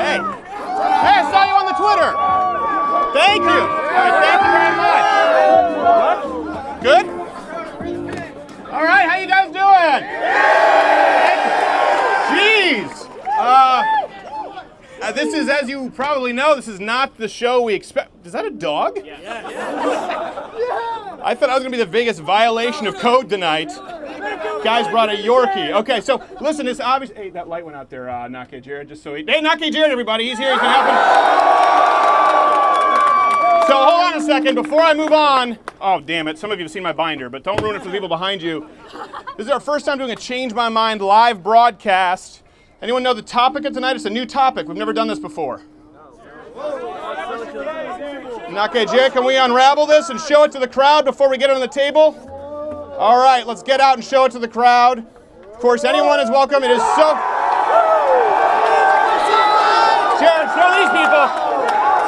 Hey, I saw you on the Twitter. Thank you. All right, thank you very much. Good? All right, how you guys doing? Jeez. This is, as you probably know, this is not the show we expect. Is that a dog? Yeah. I thought I was going to be the biggest violation of code tonight. Guys brought a Yorkie. Okay, so listen, this obviously. Hey, that light went out there, Nake Jared, just so he. Hey, Nake Jared, everybody, he's here, he can help him. So hold on a second, before I move on. Oh, damn it, some of you have seen my binder, but don't ruin it for the people behind you. This is our first time doing a Change My Mind live broadcast. Anyone know the topic of tonight? It's a new topic. We've never done this before. Nake Jared, can we unravel this and show it to the crowd before we get it on the table? All right, let's get out and show it to the crowd. Of course, anyone is welcome. It is so... Jared, show these people.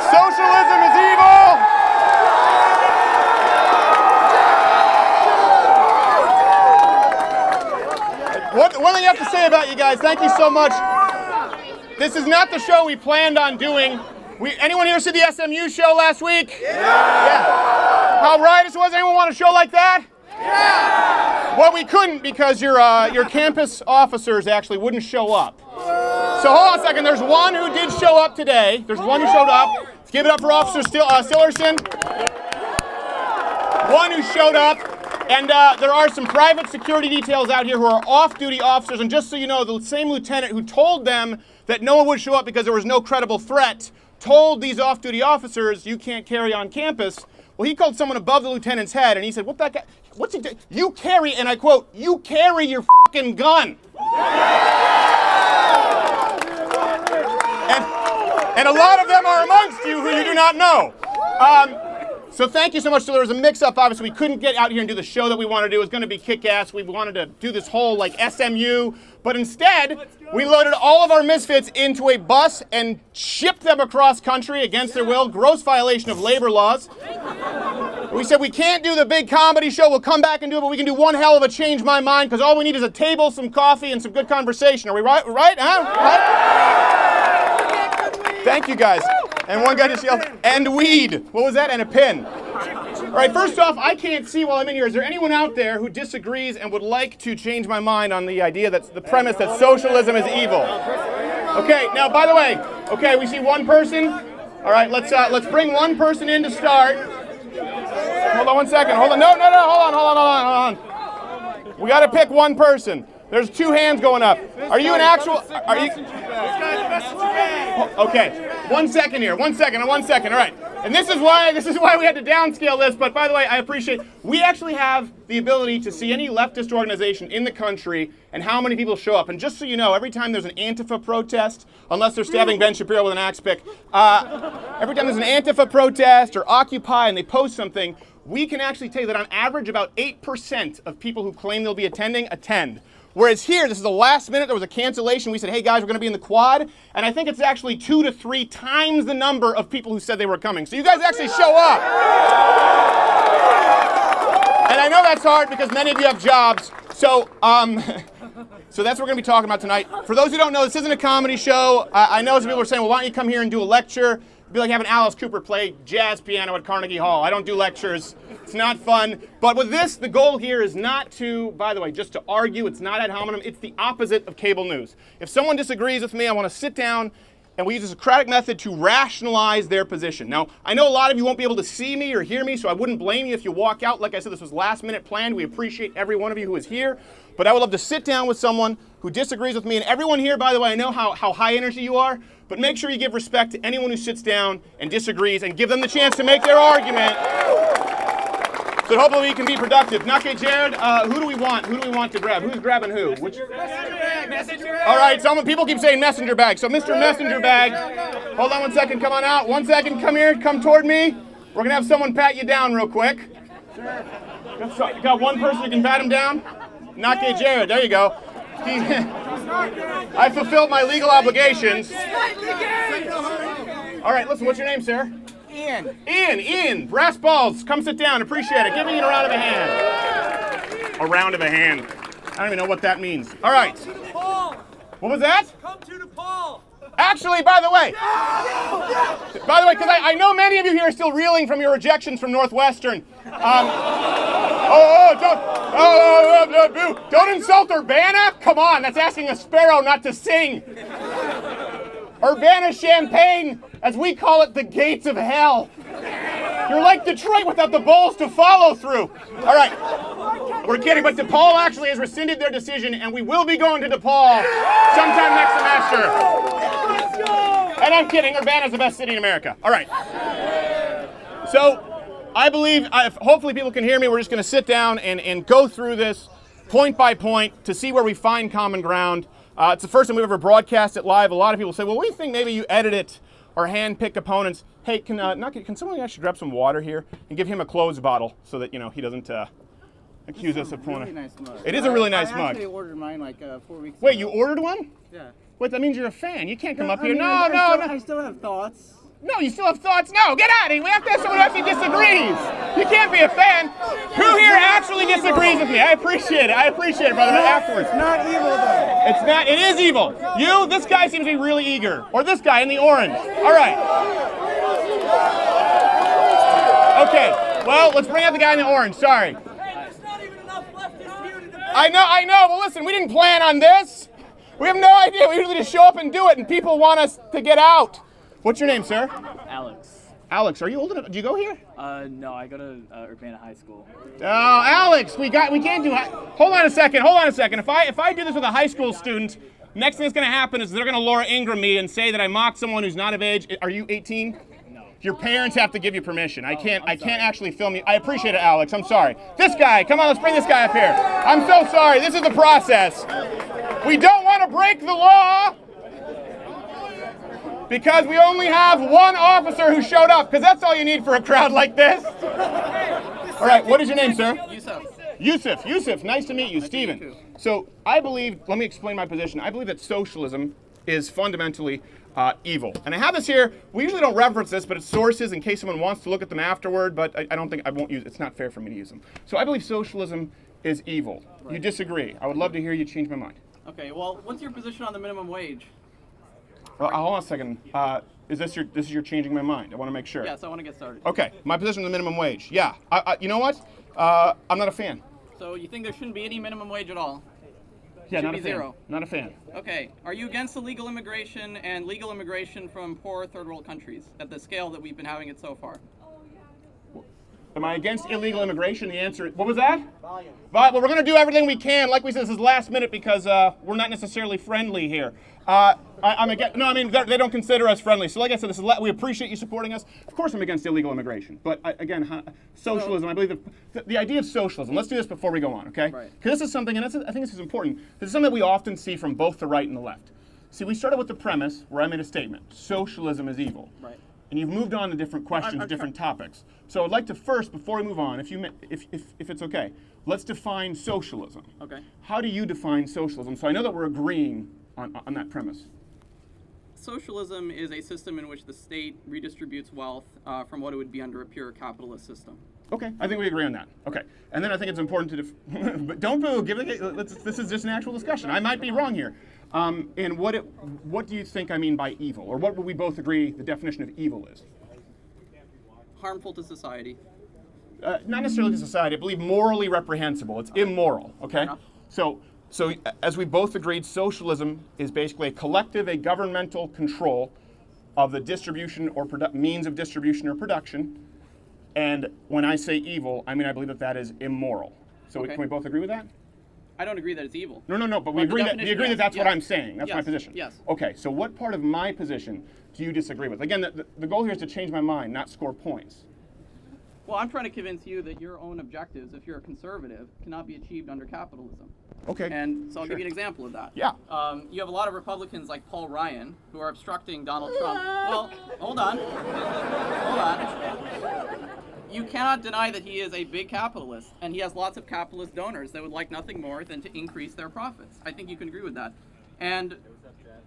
Socialism is evil. One thing I have to say about you guys, thank you so much. This is not the show we planned on doing. Anyone here see the SMU show last week? Yeah. How riotous was? Anyone want a show like that? Yeah. Well, we couldn't because your campus officers actually wouldn't show up. So hold on a second. There's one who did show up today. There's one who showed up. Let's give it up for Officer Sillerson. One who showed up. And there are some private security details out here who are off-duty officers. And just so you know, the same lieutenant who told them that no one would show up because there was no credible threat told these off-duty officers, you can't carry on campus. Well, he called someone above the lieutenant's head, and he said, what's he doing? You carry, and I quote, you carry your fucking gun. And a lot of them are amongst you who you do not know. So thank you so much. So there was a mix-up, obviously. We couldn't get out here and do the show that we wanted to do. It was going to be kick-ass. We wanted to do this whole, like, SMU. But instead, we loaded all of our misfits into a bus and shipped them across country against their will. Gross violation of labor laws. We said we can't do the big comedy show. We'll come back and do it, but we can do one hell of a Change My Mind because all we need is a table, some coffee, and some good conversation. Are we right? Huh? Right? Thank you, guys. And one guy just yelled, and weed. What was that? And a pin. All right, first off, I can't see while I'm in here. Is there anyone out there who disagrees and would like to change my mind on the idea that the premise that socialism is evil? Okay, now, by the way, okay, we see one person. All right, let's bring one person in to start. Hold on one second. Hold on. No. Hold on. We got to pick one person. There's two hands going up. Are you an actual... Are you... Okay. 1 second here. 1 second. 1 second. All right. And this is why we had to downscale this. But by the way, I appreciate we actually have the ability to see any leftist organization in the country and how many people show up. And just so you know, every time there's an Antifa protest, unless they're stabbing Ben Shapiro with an axe pick, every time there's an Antifa protest or Occupy and they post something, we can actually tell you that on average about 8% of people who claim they'll be attend. Whereas here, this is the last minute, there was a cancellation. We said, hey guys, we're going to be in the quad. And I think it's actually 2 to 3 times the number of people who said they were coming. So you guys actually show up. And I know that's hard because many of you have jobs. So so that's what we're going to be talking about tonight. For those who don't know, this isn't a comedy show. I know some people are saying, well, why don't you come here and do a lecture? It'd be like having Alice Cooper play jazz piano at Carnegie Hall. I don't do lectures. It's not fun. But with this, the goal here is not to, by the way, just to argue. It's not ad hominem. It's the opposite of cable news. If someone disagrees with me, I want to sit down and we use a Socratic method to rationalize their position. Now, I know a lot of you won't be able to see me or hear me, so I wouldn't blame you if you walk out. Like I said, this was last minute planned. We appreciate every one of you who is here. But I would love to sit down with someone who disagrees with me. And everyone here, by the way, I know how high energy you are, but make sure you give respect to anyone who sits down and disagrees and give them the chance to make their argument. So hopefully we can be productive. Nake Jared, who do we want? Who do we want to grab? Who's grabbing who? Which? Messenger bag. All right, people keep saying messenger bag. So Mr. Messenger Bag, hold on 1 second, come on out. 1 second, come here, come toward me. We're gonna have someone pat you down real quick. Got one person who can pat him down? Nake Jared, there you go. I fulfilled my legal obligations. All right, listen, what's your name, sir? Ian, brass balls, come sit down, appreciate it. Give me a round of a hand. A round of a hand. I don't even know what that means. All right. What was that? Come to Nepal. Actually, by the way, because I know many of you here are still reeling from your rejections from Northwestern. Don't insult Urbana? Come on, that's asking a sparrow not to sing. Urbana-Champaign, as we call it, the gates of hell. You're like Detroit without the balls to follow through. All right, we're kidding, but DePaul actually has rescinded their decision, and we will be going to DePaul sometime next semester. And I'm kidding, Urbana's the best city in America. All right. So I believe, hopefully people can hear me, we're just going to sit down and go through this point by point to see where we find common ground. It's the first time we've ever broadcast it live. A lot of people say, well, we think maybe you edit it or hand-pick opponents. Hey, can someone actually grab some water here and give him a closed bottle so that, he doesn't accuse us of pulling really nice mug. It is a really nice mug. I actually ordered mine like 4 weeks ago. Wait, you ordered one? Yeah. Wait, that means you're a fan. You can't come up here. No. I still have thoughts. No, you still have thoughts? No, get out of here. We have to have someone who actually disagrees. You can't be a fan. Who here actually disagrees with me? I appreciate it, brother, but afterwards. It's not evil, though. It's not. It is evil. This guy seems to be really eager. Or this guy in the orange. All right. Okay, well, let's bring out the guy in the orange. Sorry. There's not even enough leftists here to debate. I know. Well, listen, we didn't plan on this. We have no idea. We usually just show up and do it, and people want us to get out. What's your name, sir? Alex. Alex, are you old enough? Do you go here? No, I go to Urbana High School. Oh, Alex, we can't do. Hold on a second. If I do this with a high school student, next thing that's going to happen is they're going to Laura Ingram me and say that I mocked someone who's not of age. Are you 18? No. Your parents have to give you permission. I can't actually film you. I appreciate it, Alex. I'm sorry. This guy, come on, let's bring this guy up here. I'm so sorry. This is the process. We don't want to break the law, because we only have one officer who showed up, because that's all you need for a crowd like this. All right, what is your name, sir? Yusuf, nice to meet you. Stephen. So I believe, let me explain my position. I believe that socialism is fundamentally evil. And I have this here. We usually don't reference this, but it's sources in case someone wants to look at them afterward, but I won't use it. It's not fair for me to use them. So I believe socialism is evil. Right. You disagree. I would love to hear you change my mind. Okay, well, what's your position on the minimum wage? Well, hold on a second. This is your changing my mind? I want to make sure. Yes, I want to get started. Okay, my position on the minimum wage. Yeah, you know what? I'm not a fan. So you think there shouldn't be any minimum wage at all? Yeah, Should not be a fan. zero. Not a fan. Okay, are you against illegal immigration and legal immigration from poor third world countries at the scale that we've been having it so far? Am I against illegal immigration? The answer is, what was that? Volume. Well, we're going to do everything we can. Like we said, this is last minute because we're not necessarily friendly here. I'm against, no, I mean, they don't consider us friendly. So like I said, we appreciate you supporting us. Of course I'm against illegal immigration. But again, socialism, I believe the idea of socialism, let's do this before we go on, okay? Right. Because this is something, and I think this is important, this is something that we often see from both the right and the left. See, we started with the premise where I made a statement, socialism is evil. Right. And you've moved on to different questions, different topics. So I'd like to first, before we move on, if it's okay, let's define socialism. Okay. How do you define socialism? So I know that we're agreeing on that premise. Socialism is a system in which the state redistributes wealth from what it would be under a pure capitalist system. Okay, I think we agree on that. Okay, and then I think it's important to but don't boo. This is just an actual discussion. I might be wrong here. And what do you think I mean by evil, or what would we both agree the definition of evil is? Harmful to society. Not necessarily to society. I believe morally reprehensible. It's immoral. Okay. So as we both agreed, socialism is basically a governmental control of the distribution or means of distribution or production. And when I say evil, I mean I believe that is immoral. So Okay. can we both agree with that? I don't agree that it's evil. No, but we agree that that's what I'm saying. That's my position. Yes. Okay, so what part of my position do you disagree with? Again, the goal here is to change my mind, not score points. Well, I'm trying to convince you that your own objectives, if you're a conservative, cannot be achieved under capitalism. Okay. And so I'll give you an example of that. Yeah. You have a lot of Republicans like Paul Ryan who are obstructing Donald Trump. Well, hold on. You cannot deny that he is a big capitalist, and he has lots of capitalist donors that would like nothing more than to increase their profits. I think you can agree with that. And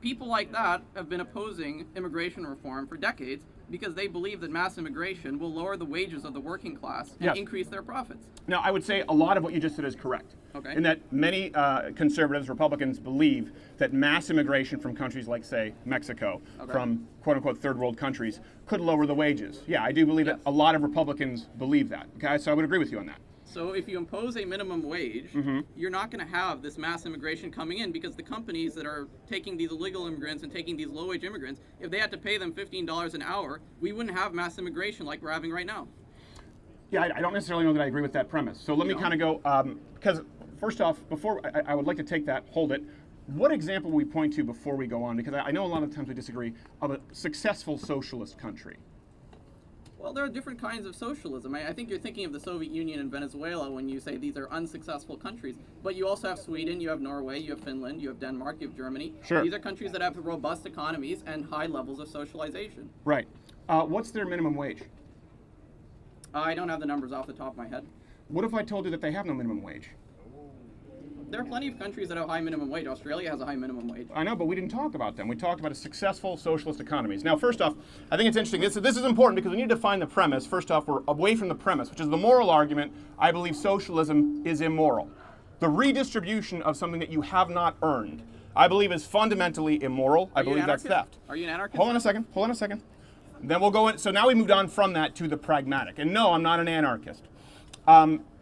people like that have been opposing immigration reform for decades because they believe that mass immigration will lower the wages of the working class and Yes. increase their profits. Now, I would say a lot of what you just said is correct. Okay. In that many conservatives, Republicans believe that mass immigration from countries like, say, Mexico, from quote-unquote third world countries, could lower the wages. Yeah, I do believe that a lot of Republicans believe that. Okay, so I would agree with you on that. So if you impose a minimum wage, you're not going to have this mass immigration coming in because the companies that are taking these illegal immigrants and taking these low-wage immigrants, if they had to pay them $15 an hour, we wouldn't have mass immigration like we're having right now. Yeah, I don't necessarily know that I agree with that premise. So let me kind of go, because first off, before I would like to take that, hold it. What example will we point to before we go on? Because I know a lot of times we disagree, of a successful socialist country. Well, there are different kinds of socialism. I think you're thinking of the Soviet Union and Venezuela when you say these are unsuccessful countries. But you also have Sweden, you have Norway, you have Finland, you have Denmark, you have Germany. Sure. These are countries that have robust economies and high levels of socialization. Right. What's their minimum wage? I don't have the numbers off the top of my head. What if I told you that they have no minimum wage? There are plenty of countries that have high minimum wage. Australia has a high minimum wage. I know, but we didn't talk about them. We talked about a successful socialist economies. Now, first off, I think it's interesting. This is important because we need to define the premise. First off, we're away from the premise, which is the moral argument. I believe socialism is immoral. The redistribution of something that you have not earned, I believe, is fundamentally immoral. I believe that's theft. Are you an anarchist? Hold on a second. Then we'll go in. So now we moved on from that to the pragmatic. And no, I'm not an anarchist.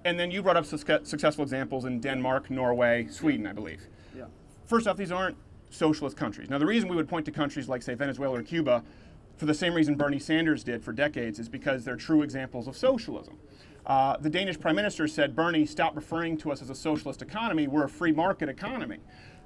And then you brought up successful examples in Denmark, Norway, Sweden, I believe. Yeah. First off, these aren't socialist countries. Now, the reason we would point to countries like, say, Venezuela or Cuba, for the same reason Bernie Sanders did for decades, is because they're true examples of socialism. The Danish Prime Minister said, Bernie, stop referring to us as a socialist economy. We're a free market economy.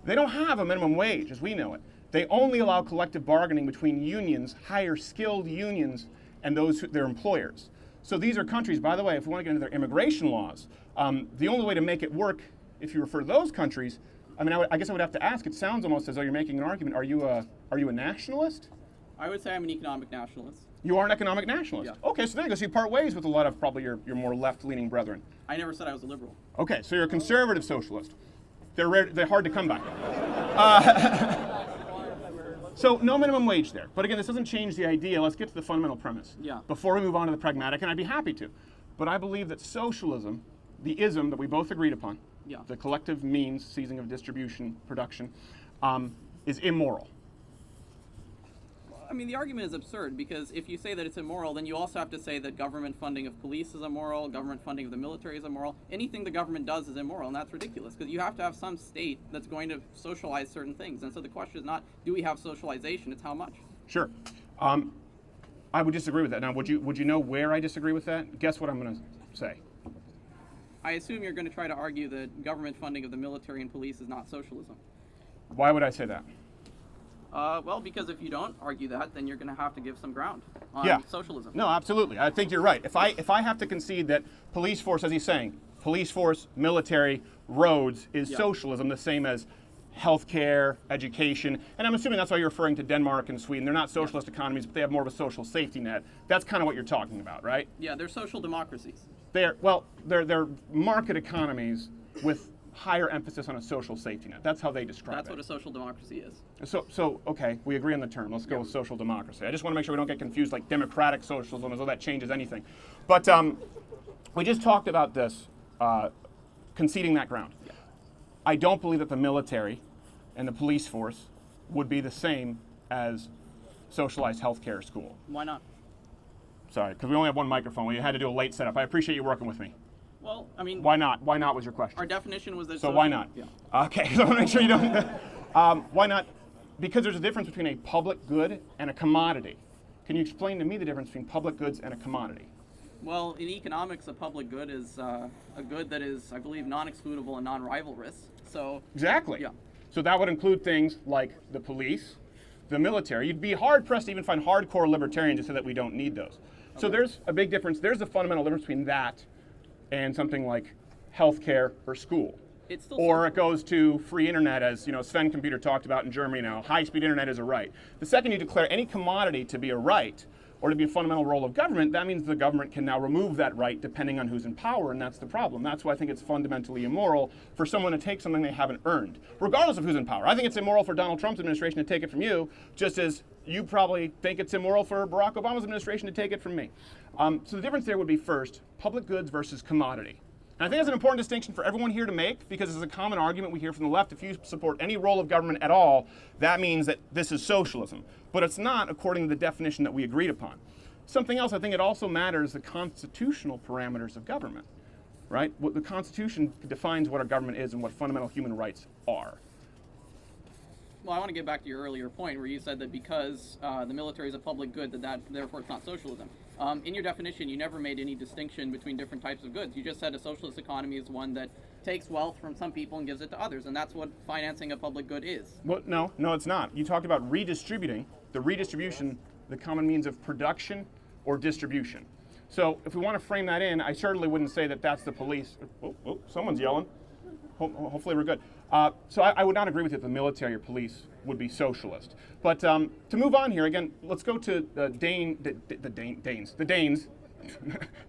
They don't have a minimum wage as we know it. They only allow collective bargaining between unions, higher skilled unions, and their employers. So these are countries, by the way, if we want to get into their immigration laws, the only way to make it work, if you refer to those countries, I mean, I guess I would have to ask, it sounds almost as though you're making an argument. Are you a nationalist? I would say I'm an economic nationalist. You are an economic nationalist? Yeah. Okay, so there you go. So you part ways with a lot of probably your more left-leaning brethren. I never said I was a liberal. Okay, so you're a conservative socialist. They're hard to come by. So no minimum wage there. But again, this doesn't change the idea. Let's get to the fundamental premise. Yeah. Before we move on to the pragmatic, and I'd be happy to. But I believe that socialism, the ism that we both agreed upon, Yeah. the collective means, seizing of distribution, production, is immoral. I mean, the argument is absurd because if you say that it's immoral, then you also have to say that government funding of police is immoral, government funding of the military is immoral. Anything the government does is immoral, and that's ridiculous because you have to have some state that's going to socialize certain things. And so the question is not, do we have socialization? It's how much. Sure. I would disagree with that. Now, would you know where I disagree with that? Guess what I'm going to say. I assume you're going to try to argue that government funding of the military and police is not socialism. Why would I say that? Well, because if you don't argue that, then you're going to have to give some ground on Yeah. socialism. No, absolutely. I think you're right. If I have to concede that police force, as he's saying, police force, military, roads is Yeah. socialism, the same as healthcare, education, and I'm assuming that's why you're referring to Denmark and Sweden. They're not socialist economies, but they have more of a social safety net. That's kind of what you're talking about, right? Yeah, they're social democracies. They're market economies with higher emphasis on a social safety net. That's how they describe That's it. what a social democracy is. So okay, we agree on the term. Let's go with social democracy. I just want to make sure we don't get confused like democratic socialism as though that changes anything. But we just talked about this, conceding that ground. Yeah. I don't believe that the military and the police force would be the same as socialized healthcare school. Why not? Sorry, because we only have one microphone. We had to do a late setup. I appreciate you working with me. Well, I mean, Why not? Why not was your question? our definition was that. So why not? Yeah. Okay, so I want to make sure you don't. Why not? Because there's a difference between a public good and a commodity. Can you explain to me the difference between public goods and a commodity? Well, in economics, a public good is a good that is, I believe, non-excludable and non-rivalrous. So. Exactly. Yeah. So that would include things like the police, the military. You'd be hard-pressed to even find hardcore libertarians to say that we don't need those. So there's a big difference. There's a fundamental difference between that and something like healthcare or school. It's still Or social. it goes to free internet, as Sven Computer talked about in Germany now. High-speed internet is a right. The second you declare any commodity to be a right, or to be a fundamental role of government, that means the government can now remove that right depending on who's in power, and that's the problem. That's why I think it's fundamentally immoral for someone to take something they haven't earned, regardless of who's in power. I think it's immoral for Donald Trump's administration to take it from you, just as you probably think it's immoral for Barack Obama's administration to take it from me. So the difference there would be, first, public goods versus commodity. And I think that's an important distinction for everyone here to make, because it's a common argument we hear from the left. If you support any role of government at all, that means that this is socialism. But it's not, according to the definition that we agreed upon. Something else, I think it also matters the constitutional parameters of government, right? What the Constitution defines what a government is and what fundamental human rights are. Well, I want to get back to your earlier point where you said that because the military is a public good, that therefore it's not socialism. In your definition, you never made any distinction between different types of goods. You just said a socialist economy is one that takes wealth from some people and gives it to others, and that's what financing a public good is. Well, no, it's not. You talked about redistributing. The redistribution, the common means of production or distribution. So if we want to frame that in, I certainly wouldn't say that that's the police. Oh, someone's yelling. Hopefully we're good. So I would not agree with you that the military or police would be socialist. But to move on here, again, let's go to the Danes,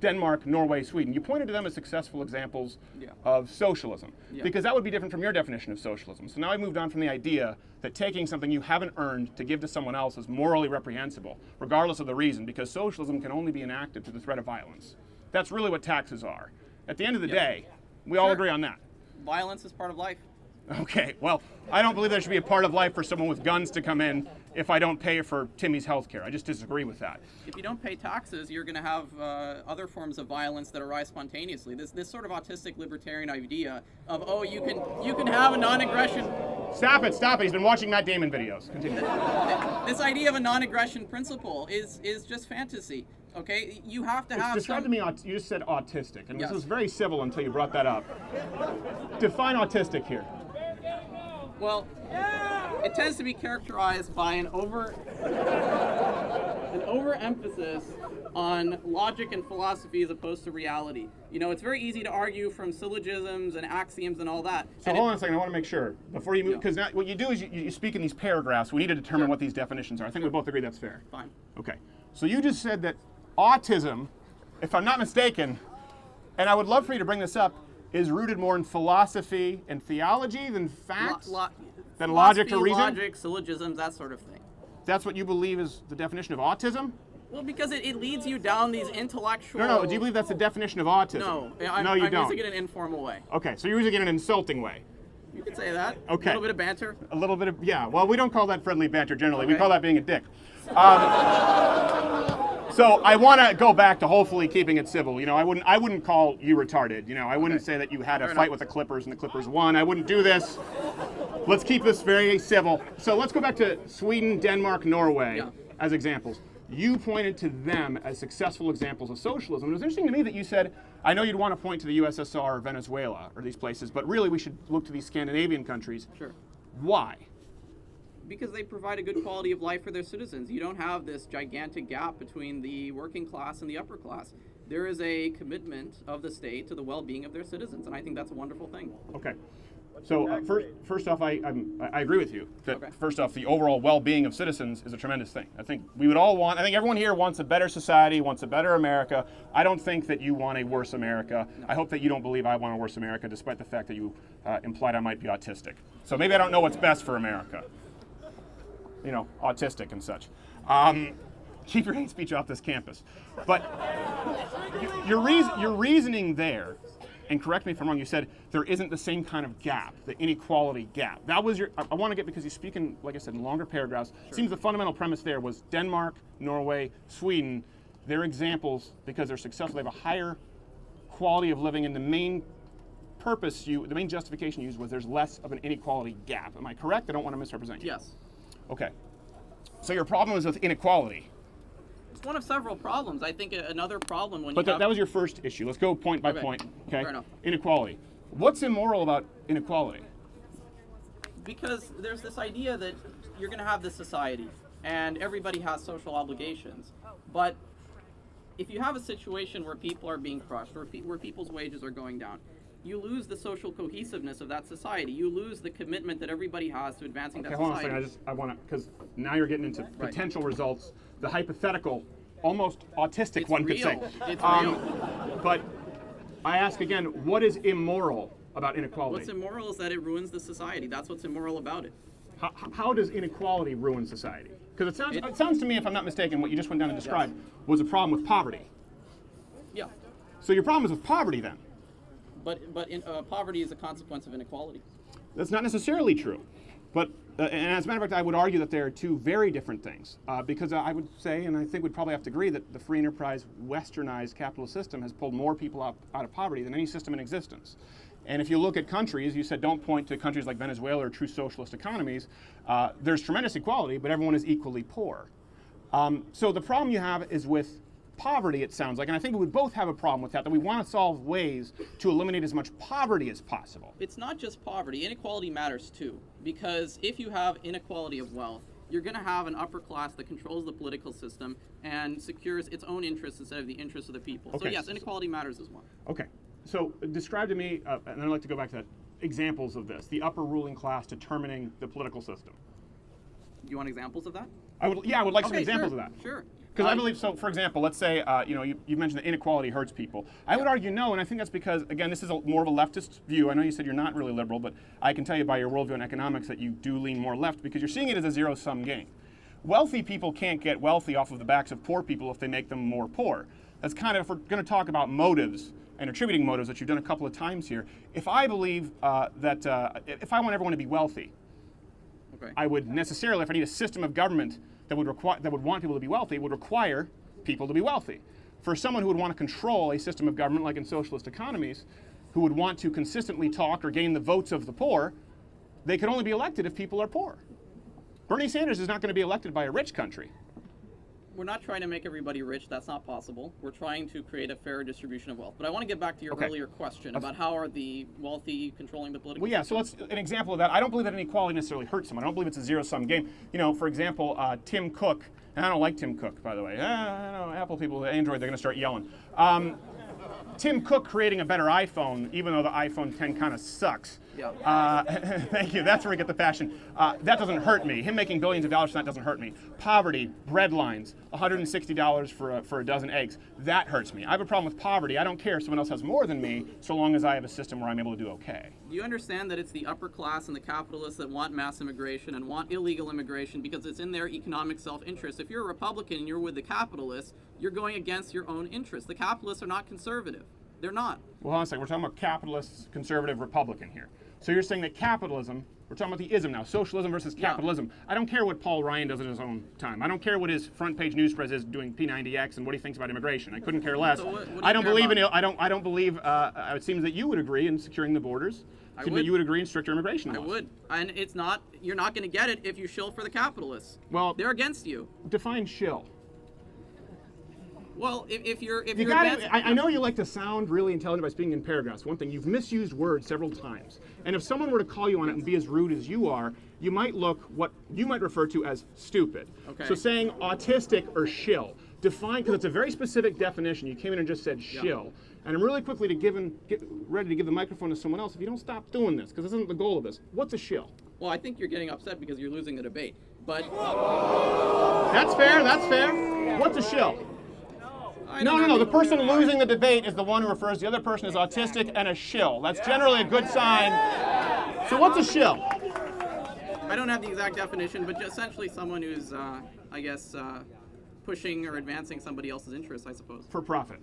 Denmark, Norway, Sweden. You pointed to them as successful examples of socialism, because that would be different from your definition of socialism. So now I moved on from the idea that taking something you haven't earned to give to someone else is morally reprehensible, regardless of the reason, because socialism can only be enacted through the threat of violence. That's really what taxes are. At the end of the day, we all agree on that. Violence is part of life. Okay, well, I don't believe there should be a part of life for someone with guns to come in if I don't pay for Timmy's health care. I just disagree with that. If you don't pay taxes, you're going to have other forms of violence that arise spontaneously. This sort of autistic libertarian idea of, oh, you can have a non-aggression. Stop it. He's been watching Matt Damon videos. Continue. This idea of a non-aggression principle is just fantasy. Okay, you have to have. Describe to me. You just said autistic, and this was very civil until you brought that up. Define autistic here. Well, it tends to be characterized by an overemphasis on logic and philosophy as opposed to reality. You know, it's very easy to argue from syllogisms and axioms and all that. So hold on a second, I want to make sure, before you move, because what you do is you speak in these paragraphs. We need to determine what these definitions are. I think we both agree that's fair. Fine. Okay, so you just said that autism, if I'm not mistaken, and I would love for you to bring this up, is rooted more in philosophy and theology than facts? Than logic or reason? Logic, syllogisms, that sort of thing. That's what you believe is the definition of autism? Well, because it leads you down these intellectual... No, do you believe that's the definition of autism? No, you I'm don't. using it in an informal way. Okay, so you're using it in an insulting way. You could say that. Okay. A little bit of banter. A little bit of, yeah. Well, we don't call that friendly banter generally. We call that being a dick. So I want to go back to hopefully keeping it civil. You know, I wouldn't call you retarded. You know, I wouldn't say that you had a fight with the Clippers and the Clippers won. I wouldn't do this. Let's keep this very civil. So let's go back to Sweden, Denmark, Norway as examples. You pointed to them as successful examples of socialism. It was interesting to me that you said, I know you'd want to point to the USSR or Venezuela or these places, but really we should look to these Scandinavian countries. Sure. Why? Because they provide a good quality of life for their citizens. You don't have this gigantic gap between the working class and the upper class. There is a commitment of the state to the well-being of their citizens, and I think that's a wonderful thing. Okay. So first off, I agree with you that first off, the overall well-being of citizens is a tremendous thing. I think we would all want, I think everyone here wants a better society, wants a better America. I don't think that you want a worse America. No. I hope that you don't believe I want a worse America, despite the fact that you implied I might be autistic. So maybe I don't know what's best for America. You know, autistic and such. Keep your hate speech off this campus. But your reasoning there, and correct me if I'm wrong, you said there isn't the same kind of gap, the inequality gap. That was your, I want to get, because you speak in, like I said, in longer paragraphs. Sure. Seems the fundamental premise there was Denmark, Norway, Sweden, they're examples because they're successful. They have a higher quality of living, and the main purpose, the main justification used was there's less of an inequality gap. Am I correct? I don't want to misrepresent you. Yes. Okay. So your problem is with inequality. It's one of several problems. I think another problem when But that was your first issue. Let's go point by point. Okay. Fair enough. Inequality. What's immoral about inequality? Because there's this idea that you're going to have this society, and everybody has social obligations. But if you have a situation where people are being crushed, where people's wages are going down, you lose the social cohesiveness of that society. You lose the commitment that everybody has to advancing that society. Hold on a second. I want to, because now you're getting into potential results. The hypothetical almost autistic, It's one could say. real. It's real. But I ask again, what is immoral about inequality? What's immoral is that it ruins the society. That's what's immoral about it. How does inequality ruin society? Because it sounds to me, if I'm not mistaken, what you just went down and described was a problem with poverty. Yeah. So your problem is with poverty then? But poverty is a consequence of inequality. That's not necessarily true. But, and as a matter of fact, I would argue that there are two very different things. Because I would say, and I think we'd probably have to agree, that the free enterprise, westernized capitalist system has pulled more people out of poverty than any system in existence. And if you look at countries, you said don't point to countries like Venezuela or true socialist economies, there's tremendous equality, but everyone is equally poor. So the problem you have is with poverty, it sounds like, and I think we would both have a problem with that we want to solve ways to eliminate as much poverty as possible. It's not just poverty. Inequality matters too, because if you have inequality of wealth, you're going to have an upper class that controls the political system and secures its own interests instead of the interests of the people. Okay. So yes, inequality matters as well. Okay, so describe to me, and I'd like to go back to that, examples of this, the upper ruling class determining the political system. Do you want examples of that? I would like some Okay, examples sure, of that. Sure. Because I believe, so for example, let's say, you mentioned that inequality hurts people. I would argue no, and I think that's because, again, this is more of a leftist view. I know you said you're not really liberal, but I can tell you by your worldview in economics that you do lean more left because you're seeing it as a zero-sum game. Wealthy people can't get wealthy off of the backs of poor people if they make them more poor. That's kind of, if we're going to talk about motives and attributing motives, which you've done a couple of times here, if I believe if I want everyone to be wealthy, Okay. I would necessarily, if I need a system of government that would want people to be wealthy, would require people to be wealthy. For someone who would want to control a system of government like in socialist economies, who would want to consistently talk or gain the votes of the poor, they could only be elected if people are poor. Bernie Sanders is not going to be elected by a rich country. We're not trying to make everybody rich. That's not possible. We're trying to create a fair distribution of wealth. But I want to get back to your earlier question about how are the wealthy controlling the political Well, yeah, so system. an example of that, I don't believe that inequality necessarily hurts someone. I don't believe it's a zero-sum game. You know, for example, Tim Cook, and I don't like Tim Cook, by the way. I know Apple people, Android, they're going to start yelling. Tim Cook creating a better iPhone, even though the iPhone 10 kind of sucks. Yeah. Thank you. That's where we get the passion. That doesn't hurt me. Him making billions of dollars from that doesn't hurt me. Poverty, bread lines, $160 for a dozen eggs. That hurts me. I have a problem with poverty. I don't care if someone else has more than me, so long as I have a system where I'm able to do okay. Do you understand that it's the upper class and the capitalists that want mass immigration and want illegal immigration because it's in their economic self-interest? If you're a Republican and you're with the capitalists, you're going against your own interests. The capitalists are not conservative. They're not. Well, hold on a second. We're talking about capitalist, conservative, Republican here. So you're saying that capitalism, we're talking about the ism now, socialism versus capitalism. I don't care what Paul Ryan does in his own time. I don't care what his front page news press is doing P90X and what he thinks about immigration. I couldn't care less. So what do you I don't care believe about? I don't believe. It seems that you would agree in securing the borders. It seems that you would agree in stricter immigration laws. I would. And it's not, you're not going to get it if you shill for the capitalists. Well, they're against you. Define shill. Well, if you're I know you like to sound really intelligent by speaking in paragraphs. One thing, you've misused words several times. And if someone were to call you on it and be as rude as you are, you might look what you might refer to as stupid. Okay. So saying autistic or shill, define, because it's a very specific definition. You came in and just said shill. And I'm really quickly get ready to give the microphone to someone else. If you don't stop doing this, because this isn't the goal of this. What's a shill? Well, I think you're getting upset because you're losing the debate. But That's fair, that's fair. What's a shill? No. The person losing the debate is the one who refers the other person as autistic and a shill. That's generally a good sign. So what's a shill? I don't have the exact definition, but just essentially someone who's, I guess, pushing or advancing somebody else's interests, I suppose. For profit.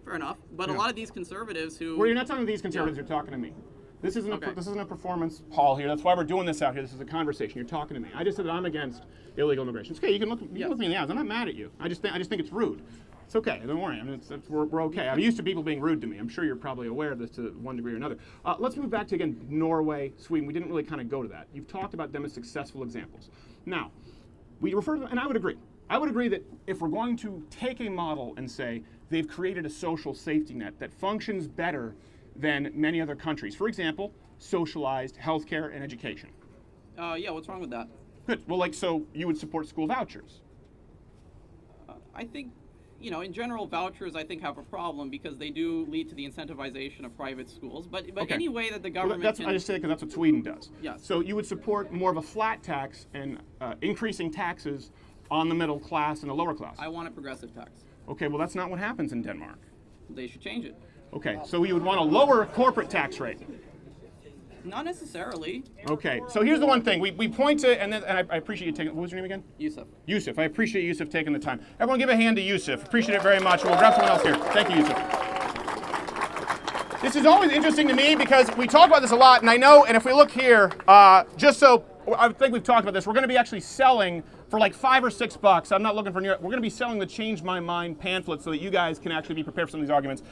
Fair enough. But a lot of these conservatives who... Well, you're not talking to these conservatives, you're talking to me. This isn't a performance, Paul, here. That's why we're doing this out here. This is a conversation. You're talking to me. I just said that I'm against illegal immigration. It's okay. You can look me in the eyes. I'm not mad at you. I just think it's rude. It's okay. Don't worry. I mean, we're okay. I'm used to people being rude to me. I'm sure you're probably aware of this to one degree or another. Let's move back to, again, Norway, Sweden. We didn't really kind of go to that. You've talked about them as successful examples. Now, we refer to them, and I would agree. I would agree that if we're going to take a model and say they've created a social safety net that functions better than many other countries, for example, socialized healthcare and education. Yeah, what's wrong with that? Good. Well, so you would support school vouchers. I think, in general, vouchers, I think, have a problem because they do lead to the incentivization of private schools. But Okay. any way that the government I just say it because that's what Sweden does. Yes. So you would support more of a flat tax and increasing taxes on the middle class and the lower class. I want a progressive tax. Okay, well, that's not what happens in Denmark. They should change it. Okay, so you would want a lower corporate tax rate. Not necessarily. Okay, so here's the one thing. We point to, and I appreciate you taking, what was your name again? Yusuf. Yusuf. I appreciate Yusuf taking the time. Everyone give a hand to Yusuf. Appreciate it very much. We'll grab someone else here. Thank you, Yusuf. This is always interesting to me because we talk about this a lot, and I know, and if we look here, just so, I think we've talked about this, we're going to be actually selling for like $5 or $6. I'm not looking for near, we're going to be selling the Change My Mind pamphlet so that you guys can actually be prepared for some of these arguments.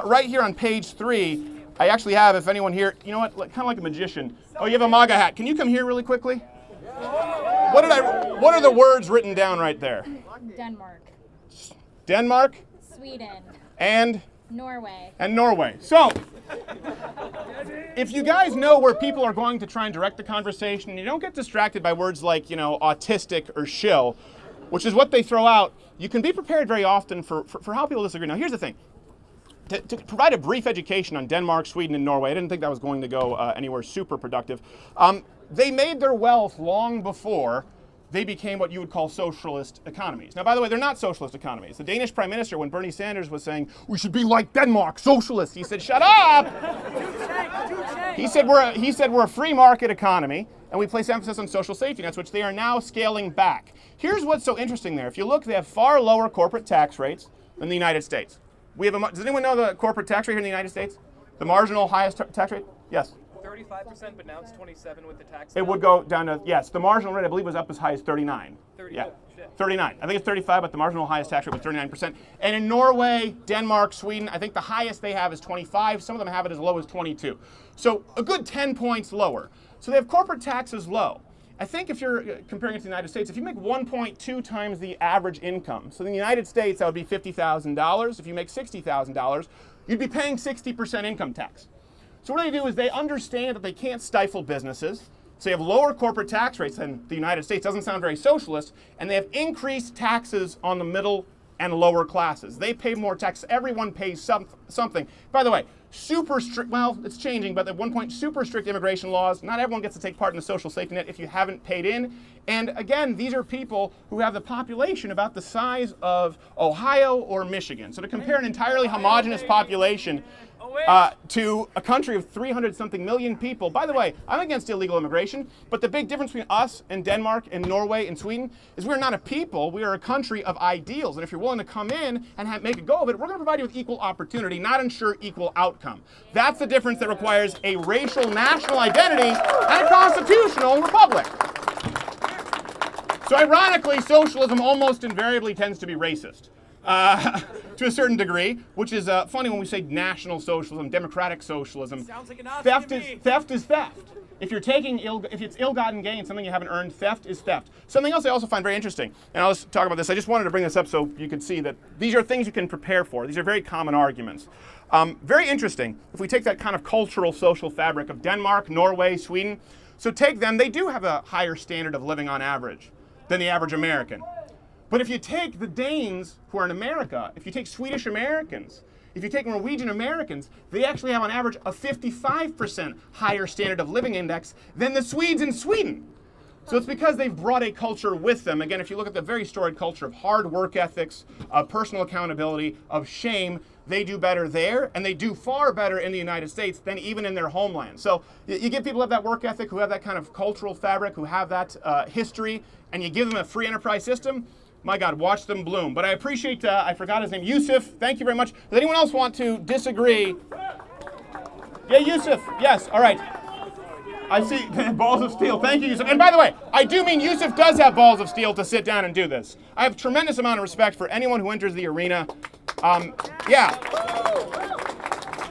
Right here on page 3, I actually have, if anyone here, you know what, kind of like a magician. Oh, you have a MAGA hat. Can you come here really quickly? What are the words written down right there? Denmark, Denmark Sweden, and Norway. Norway. So, if you guys know where people are going to try and direct the conversation, you don't get distracted by words like, you know, autistic or shill, which is what they throw out, you can be prepared very often for how people disagree. Now, here's the thing. To provide a brief education on Denmark, Sweden, and Norway, I didn't think that was going to go anywhere super productive. They made their wealth long before they became what you would call socialist economies. Now, by the way, they're not socialist economies. The Danish Prime Minister, when Bernie Sanders was saying, we should be like Denmark, socialist, he said, shut up! He said we're a free market economy, and we place emphasis on social safety nets, which they are now scaling back. Here's what's so interesting there. If you look, they have far lower corporate tax rates than the United States. Does anyone know the corporate tax rate here in the United States? The marginal highest tax rate? Yes. 35%, but now it's 27 with the tax. It would go down to, yes, the marginal rate I believe was up as high as 39. 30, yeah, oh, shit. 39. I think it's 35, but the marginal highest tax rate was 39%. And in Norway, Denmark, Sweden, I think the highest they have is 25. Some of them have it as low as 22. So a good 10 points lower. So they have corporate taxes low. I think if you're comparing it to the United States, if you make 1.2 times the average income, so in the United States that would be $50,000. If you make $60,000, you'd be paying 60% income tax. So what they do is they understand that they can't stifle businesses, so they have lower corporate tax rates than the United States. Doesn't sound very socialist, and they have increased taxes on the middle and lower classes. They pay more tax. Everyone pays something. By the way, super strict, well, it's changing, but at one point, super strict immigration laws. Not everyone gets to take part in the social safety net if you haven't paid in. And again, these are people who have the population about the size of Ohio or Michigan. So to compare an entirely homogenous population to a country of 300-something million people. By the way, I'm against illegal immigration, but the big difference between us and Denmark and Norway and Sweden is we're not a people, we are a country of ideals. And if you're willing to come in and make a go of it, we're going to provide you with equal opportunity, not ensure equal outcome. That's the difference that requires a racial national identity and a constitutional republic. So ironically, socialism almost invariably tends to be racist. To a certain degree, which is funny when we say national socialism, democratic socialism. Sounds like an Nazi Theft to is me. theft is theft. If you're taking if it's ill-gotten gain, something you haven't earned, theft is theft. Something else I also find very interesting, and I'll just talk about this. I just wanted to bring this up so you can see that these are things you can prepare for. These are very common arguments. Very interesting. If we take that kind of cultural social fabric of Denmark, Norway, Sweden, so take them. They do have a higher standard of living on average than the average American. But if you take the Danes who are in America, if you take Swedish Americans, if you take Norwegian Americans, they actually have on average a 55% higher standard of living index than the Swedes in Sweden. So it's because they've brought a culture with them. Again, if you look at the very storied culture of hard work ethics, of personal accountability, of shame, they do better there, and they do far better in the United States than even in their homeland. So you get people who have that work ethic, who have that kind of cultural fabric, who have that history, and you give them a free enterprise system, my God, watch them bloom. But I appreciate, I forgot his name, Yusuf. Thank you very much. Does anyone else want to disagree? Yeah, Yusuf. Yes, all right. I see balls of steel. Thank you, Yusuf. And by the way, I do mean Yusuf does have balls of steel to sit down and do this. I have tremendous amount of respect for anyone who enters the arena. Yeah.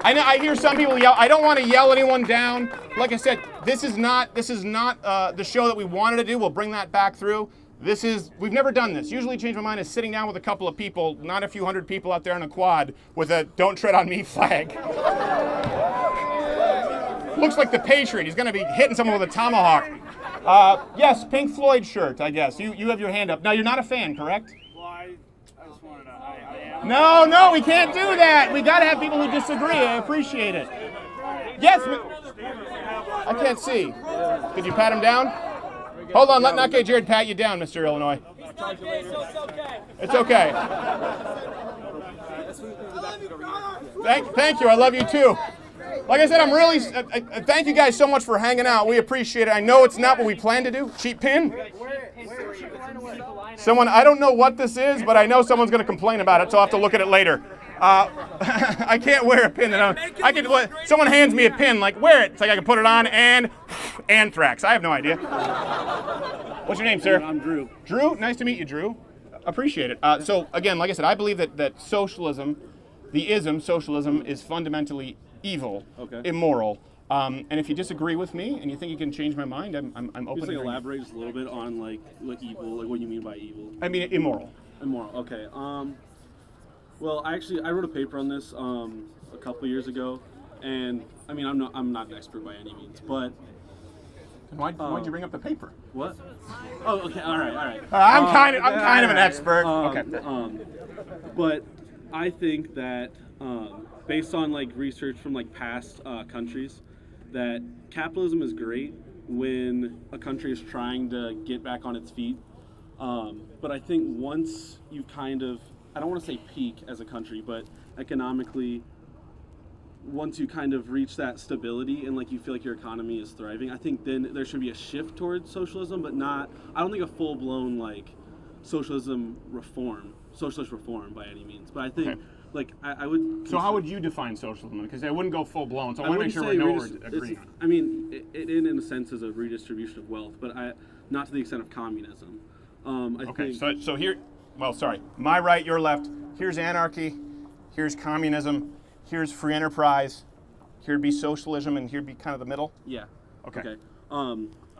I hear some people yell. I don't want to yell anyone down. Like I said, this is not the show that we wanted to do. We'll bring that back through. We've never done this. Usually Change My Mind is sitting down with a couple of people, not a few hundred people out there on a quad with a "Don't tread on me" flag. Looks like the Patriot. He's going to be hitting someone with a tomahawk. Yes, Pink Floyd shirt, I guess. You have your hand up. Now, you're not a fan, correct? Well, I just wanted to, I am. No, we can't do that. We got to have people who disagree. I appreciate it. Yes, I can't see. Could you pat him down? Hold on, let Nake Jared pat you down, Mr. Illinois. It's not gay, so it's okay. It's okay. Thank you. I love you too. Like I said, I'm really thank you guys so much for hanging out. We appreciate it. I know it's not what we planned to do. Cheap pin. Someone, I don't know what this is, but I know someone's going to complain about it, so I'll have to look at it later. I can't wear a pin. Someone hands me a pin, like, wear it. It's like I can put it on and anthrax. I have no idea. What's your name, sir? I'm Drew. Drew? Nice to meet you, Drew. Appreciate it. So, again, like I said, I believe that socialism, the ism, socialism, is fundamentally evil, immoral. And if you disagree with me and you think you can change my mind, I'm open Just to elaborate just a little bit on like evil, like what you mean by evil. I mean immoral. Immoral. Okay. Well, I wrote a paper on this a couple years ago, and I mean I'm not an expert by any means, but Why'd you bring up the paper? what? Oh, okay. All right. I'm kind of an expert. Okay. But I think that based on like research from like past countries, that capitalism is great when a country is trying to get back on its feet. But I think once you kind of, I don't want to say peak as a country, but economically, once you kind of reach that stability and like you feel like your economy is thriving, I think then there should be a shift towards socialism, but not, I don't think a full-blown like socialist reform by any means. But I think like I would. So how would you define socialism? Because I wouldn't go full blown. So I want to make sure we know what we're agreeing on. I mean, it in a sense is a redistribution of wealth, but not to the extent of communism. I think, so here, well, sorry, my right, your left. Here's anarchy. Here's communism. Here's free enterprise. Here'd be socialism, and here'd be kind of the middle. Yeah. Okay.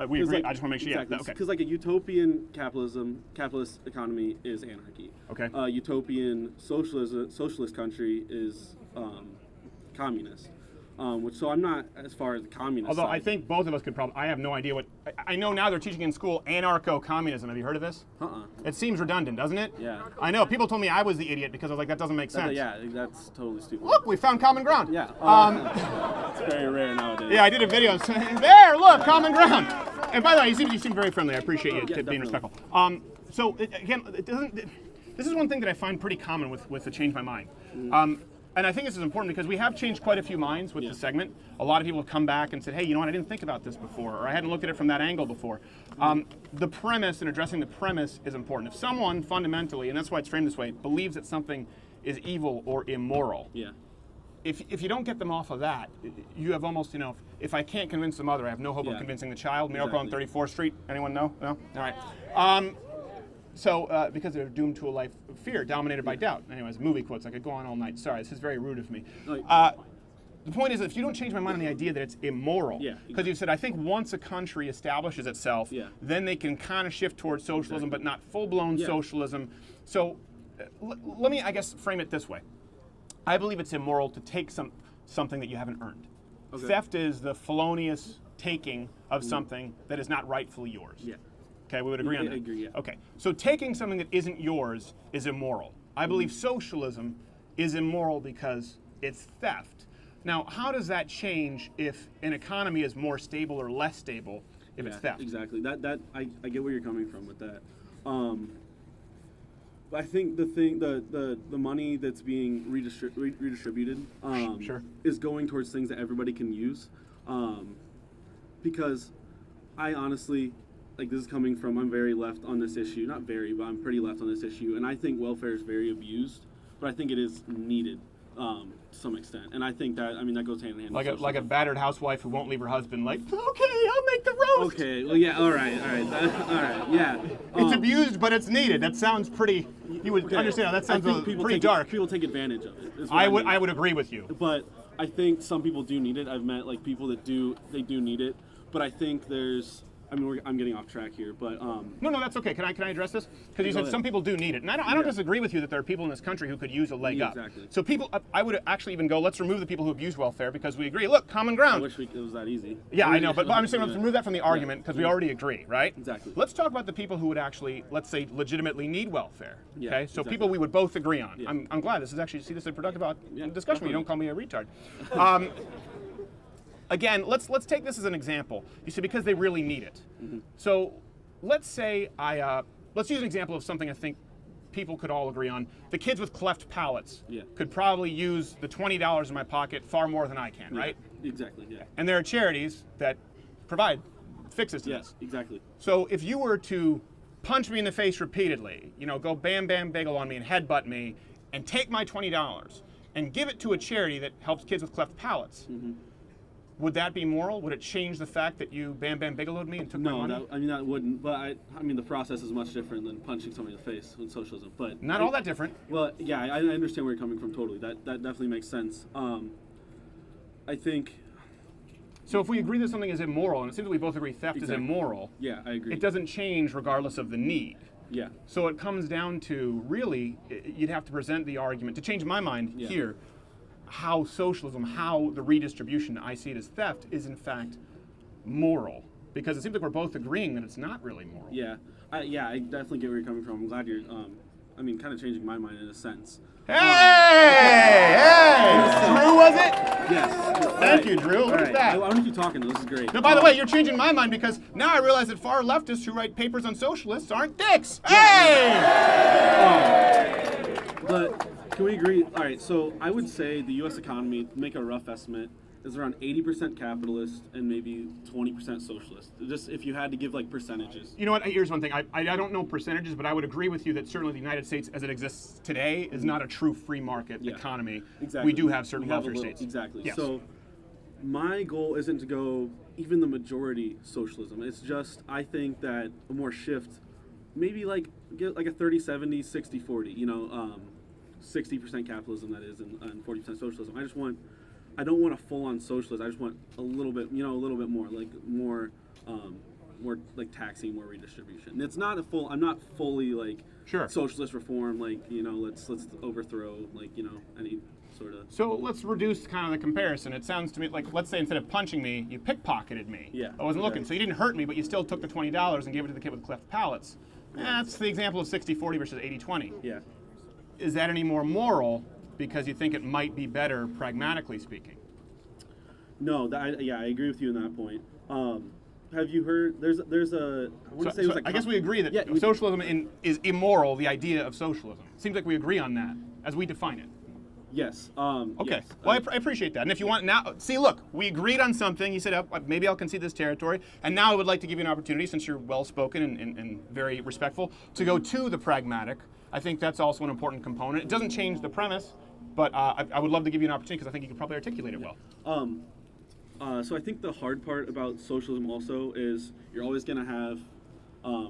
We agree. like, I just want to make sure. Exactly. Yeah. Okay. Because like a utopian capitalist economy is anarchy. Okay. Utopian socialist country is communist. So I'm not as far as the communist. Although side. I think both of us could probably. I have no idea what. I know now they're teaching in school anarcho-communism. Have you heard of this? It seems redundant, doesn't it? Yeah. I know. People told me I was the idiot because I was like, that doesn't make sense. Yeah, that's totally stupid. Look, we found common ground. Yeah. It's very rare nowadays. Yeah, I did a video. There, look, common ground. And by the way, you seem very friendly. I appreciate you being respectful. So again, this is one thing that I find pretty common with the Change My Mind. And I think this is important because we have changed quite a few minds with the segment. A lot of people have come back and said, hey, you know what, I didn't think about this before, or I hadn't looked at it from that angle before. The premise and addressing the premise is important. If someone fundamentally, and that's why it's framed this way, believes that something is evil or immoral, if you don't get them off of that, you have almost, if I can't convince the mother, I have no hope of convincing the child. Miracle on 34th Street, anyone know? No? All right. So, because they're doomed to a life of fear, dominated by doubt. Anyways, movie quotes. I could go on all night. Sorry, this is very rude of me. The point is, if you don't change my mind on the idea that it's immoral, because you said, I think once a country establishes itself, then they can kind of shift towards socialism, but not full-blown socialism. So, let me, I guess, frame it this way. I believe it's immoral to take something that you haven't earned. Theft is the felonious taking of something that is not rightfully yours. Okay, we would agree on that. I agree, yeah. Okay, so taking something that isn't yours is immoral. I believe socialism is immoral because it's theft. Now, how does that change if an economy is more stable or less stable if it's theft? Exactly. That I get where you're coming from with that. I think the money that's being redistributed is going towards things that everybody can use, because I honestly, like, this is coming from, I'm very left on this issue. Not very, but I'm pretty left on this issue. And I think welfare is very abused, but I think it is needed to some extent. And I think that, that goes hand in hand. Like a battered housewife who won't leave her husband, like, okay, I'll make the roast. Okay, well, yeah, all right, yeah. It's abused, but it's needed. That sounds pretty, you would understand, that sounds pretty dark. People take advantage of it. I would agree with you. But I think some people do need it. I've met, like, people that do need it. But I think there's, I'm getting off track here, but no, that's okay. Can I address this? Because you said some people do need it, and I don't disagree with you that there are people in this country who could use a leg up. Exactly. So people, I would actually even go, let's remove the people who abuse welfare because we agree. Look, common ground. I wish it was that easy. Yeah, I know, but I'm saying let's remove that from the argument because we already agree, right? Exactly. Let's talk about the people who would actually, let's say, legitimately need welfare. Yeah, okay, so people we would both agree on. Yeah. I'm glad this is actually a productive discussion. Where you don't call me a retard. Again, let's take this as an example. You see, because they really need it. So let's say I let's use an example of something I think people could all agree on. The kids with cleft palates Yeah. could probably use the $20 in my pocket far more than I can, right? Exactly. Yeah. And there are charities that provide fixes to this. Yes. Exactly. So if you were to punch me in the face repeatedly, go bam, bam, bagel on me and headbutt me, and take my $20 and give it to a charity that helps kids with cleft palates, would that be moral? Would it change the fact that you bam, bam, bigelowed me and took my No, money? that wouldn't. But I mean, the process is much different than punching somebody in the face in socialism. But Not all that different. Well, yeah, I understand where you're coming from totally. That definitely makes sense. I think. So if we agree that something is immoral, and it seems that we both agree theft is Exactly. immoral, Yeah, I agree. it doesn't change regardless of the need. Yeah. So it comes down to really, you'd have to present the argument, to change my mind Yeah. here, how socialism, how the redistribution, I see it as theft, is in fact moral. Because it seems like we're both agreeing that it's not really moral. Yeah. I definitely get where you're coming from. I'm glad you're, kind of changing my mind in a sense. Hey! Drew, was it? Yes. Thank you, Drew. Look at that. I want to keep talking. This is great. Now, by the way, you're changing my mind because now I realize that far leftists who write papers on socialists aren't dicks. Hey! But can we agree? All right, so I would say the U.S. economy, to make a rough estimate, is around 80% capitalist and maybe 20% socialist. Just if you had to give like percentages. You know what? Here's one thing. I don't know percentages, but I would agree with you that certainly the United States, as it exists today, is not a true free market Yeah. economy. Exactly. We do have certain We have a welfare little- states. Exactly. Yes. So my goal isn't to go even the majority socialism. It's just I think that a more shift, maybe like get like a 30-70, 60-40. 60% capitalism that is, and 40% socialism. I don't want a full-on socialist. I just want a little bit, a little bit more, like more like taxing, more redistribution. And it's not I'm not fully like Sure. socialist reform, like let's overthrow any sort of. So let's reduce kind of the comparison. It sounds to me like, let's say instead of punching me, you pickpocketed me. Yeah, I wasn't looking. right. So you didn't hurt me, but you still took the $20 and gave it to the kid with cleft palates. That's the example of 60-40 versus 80-20. Yeah. Is that any more moral because you think it might be better, pragmatically speaking? No, I agree with you on that point. Have you heard? There's a. I want to say it was like. I guess we agree that Yeah, socialism is immoral, the idea of socialism. Seems like we agree on that as we define it. Yes. Okay. Yes. Well, I appreciate that. And if you want now, see, look, we agreed on something. You said, maybe I'll concede this territory. And now I would like to give you an opportunity, since you're well-spoken and very respectful, to go to the pragmatic. I think that's also an important component. It doesn't change the premise, but I would love to give you an opportunity because I think you could probably articulate it well. So I think the hard part about socialism also is you're always going to have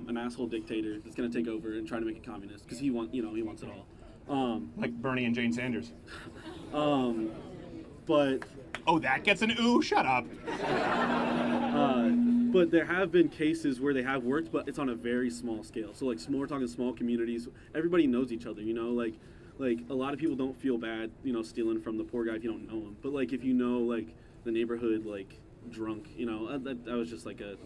an asshole dictator that's going to take over and try to make it communist because he wants it all. Like Bernie and Jane Sanders. But Oh, that gets an ooh, shut up. but there have been cases where they have worked, but it's on a very small scale. So like we're talking small communities. Everybody knows each other. Like a lot of people don't feel bad, stealing from the poor guy if you don't know him. But like if you know like the neighborhood like drunk, that was just like a.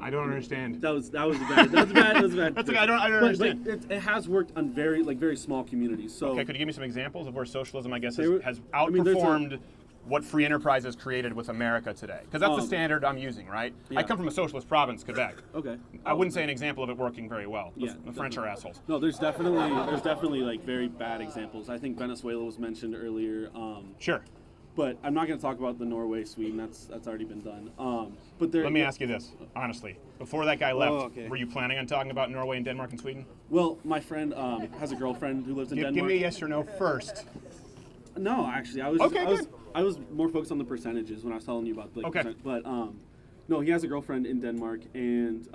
I don't understand. That was bad. That was bad. That's okay. I don't understand. But it has worked on very small communities. So Okay, could you give me some examples of where socialism, I guess, There has were- I mean, there's a- outperformed what free enterprise has created with America today? Because that's the standard I'm using, right? I yeah. come from a socialist province, Quebec. Okay. I wouldn't say an example of it working very well. Yeah, The French are assholes. No, there's definitely like very bad examples. I think Venezuela was mentioned earlier. Sure. But I'm not going to talk about the Norway, Sweden. That's already been done. But there. Let me ask you this, honestly. Before that guy left, okay. were you planning on talking about Norway and Denmark and Sweden? Well, my friend has a girlfriend who lives in Denmark. Give me a yes or no first. No, actually, I was. Okay, I was, good. I was more focused on the percentages when I was telling you about the. Okay. But no, he has a girlfriend in Denmark, and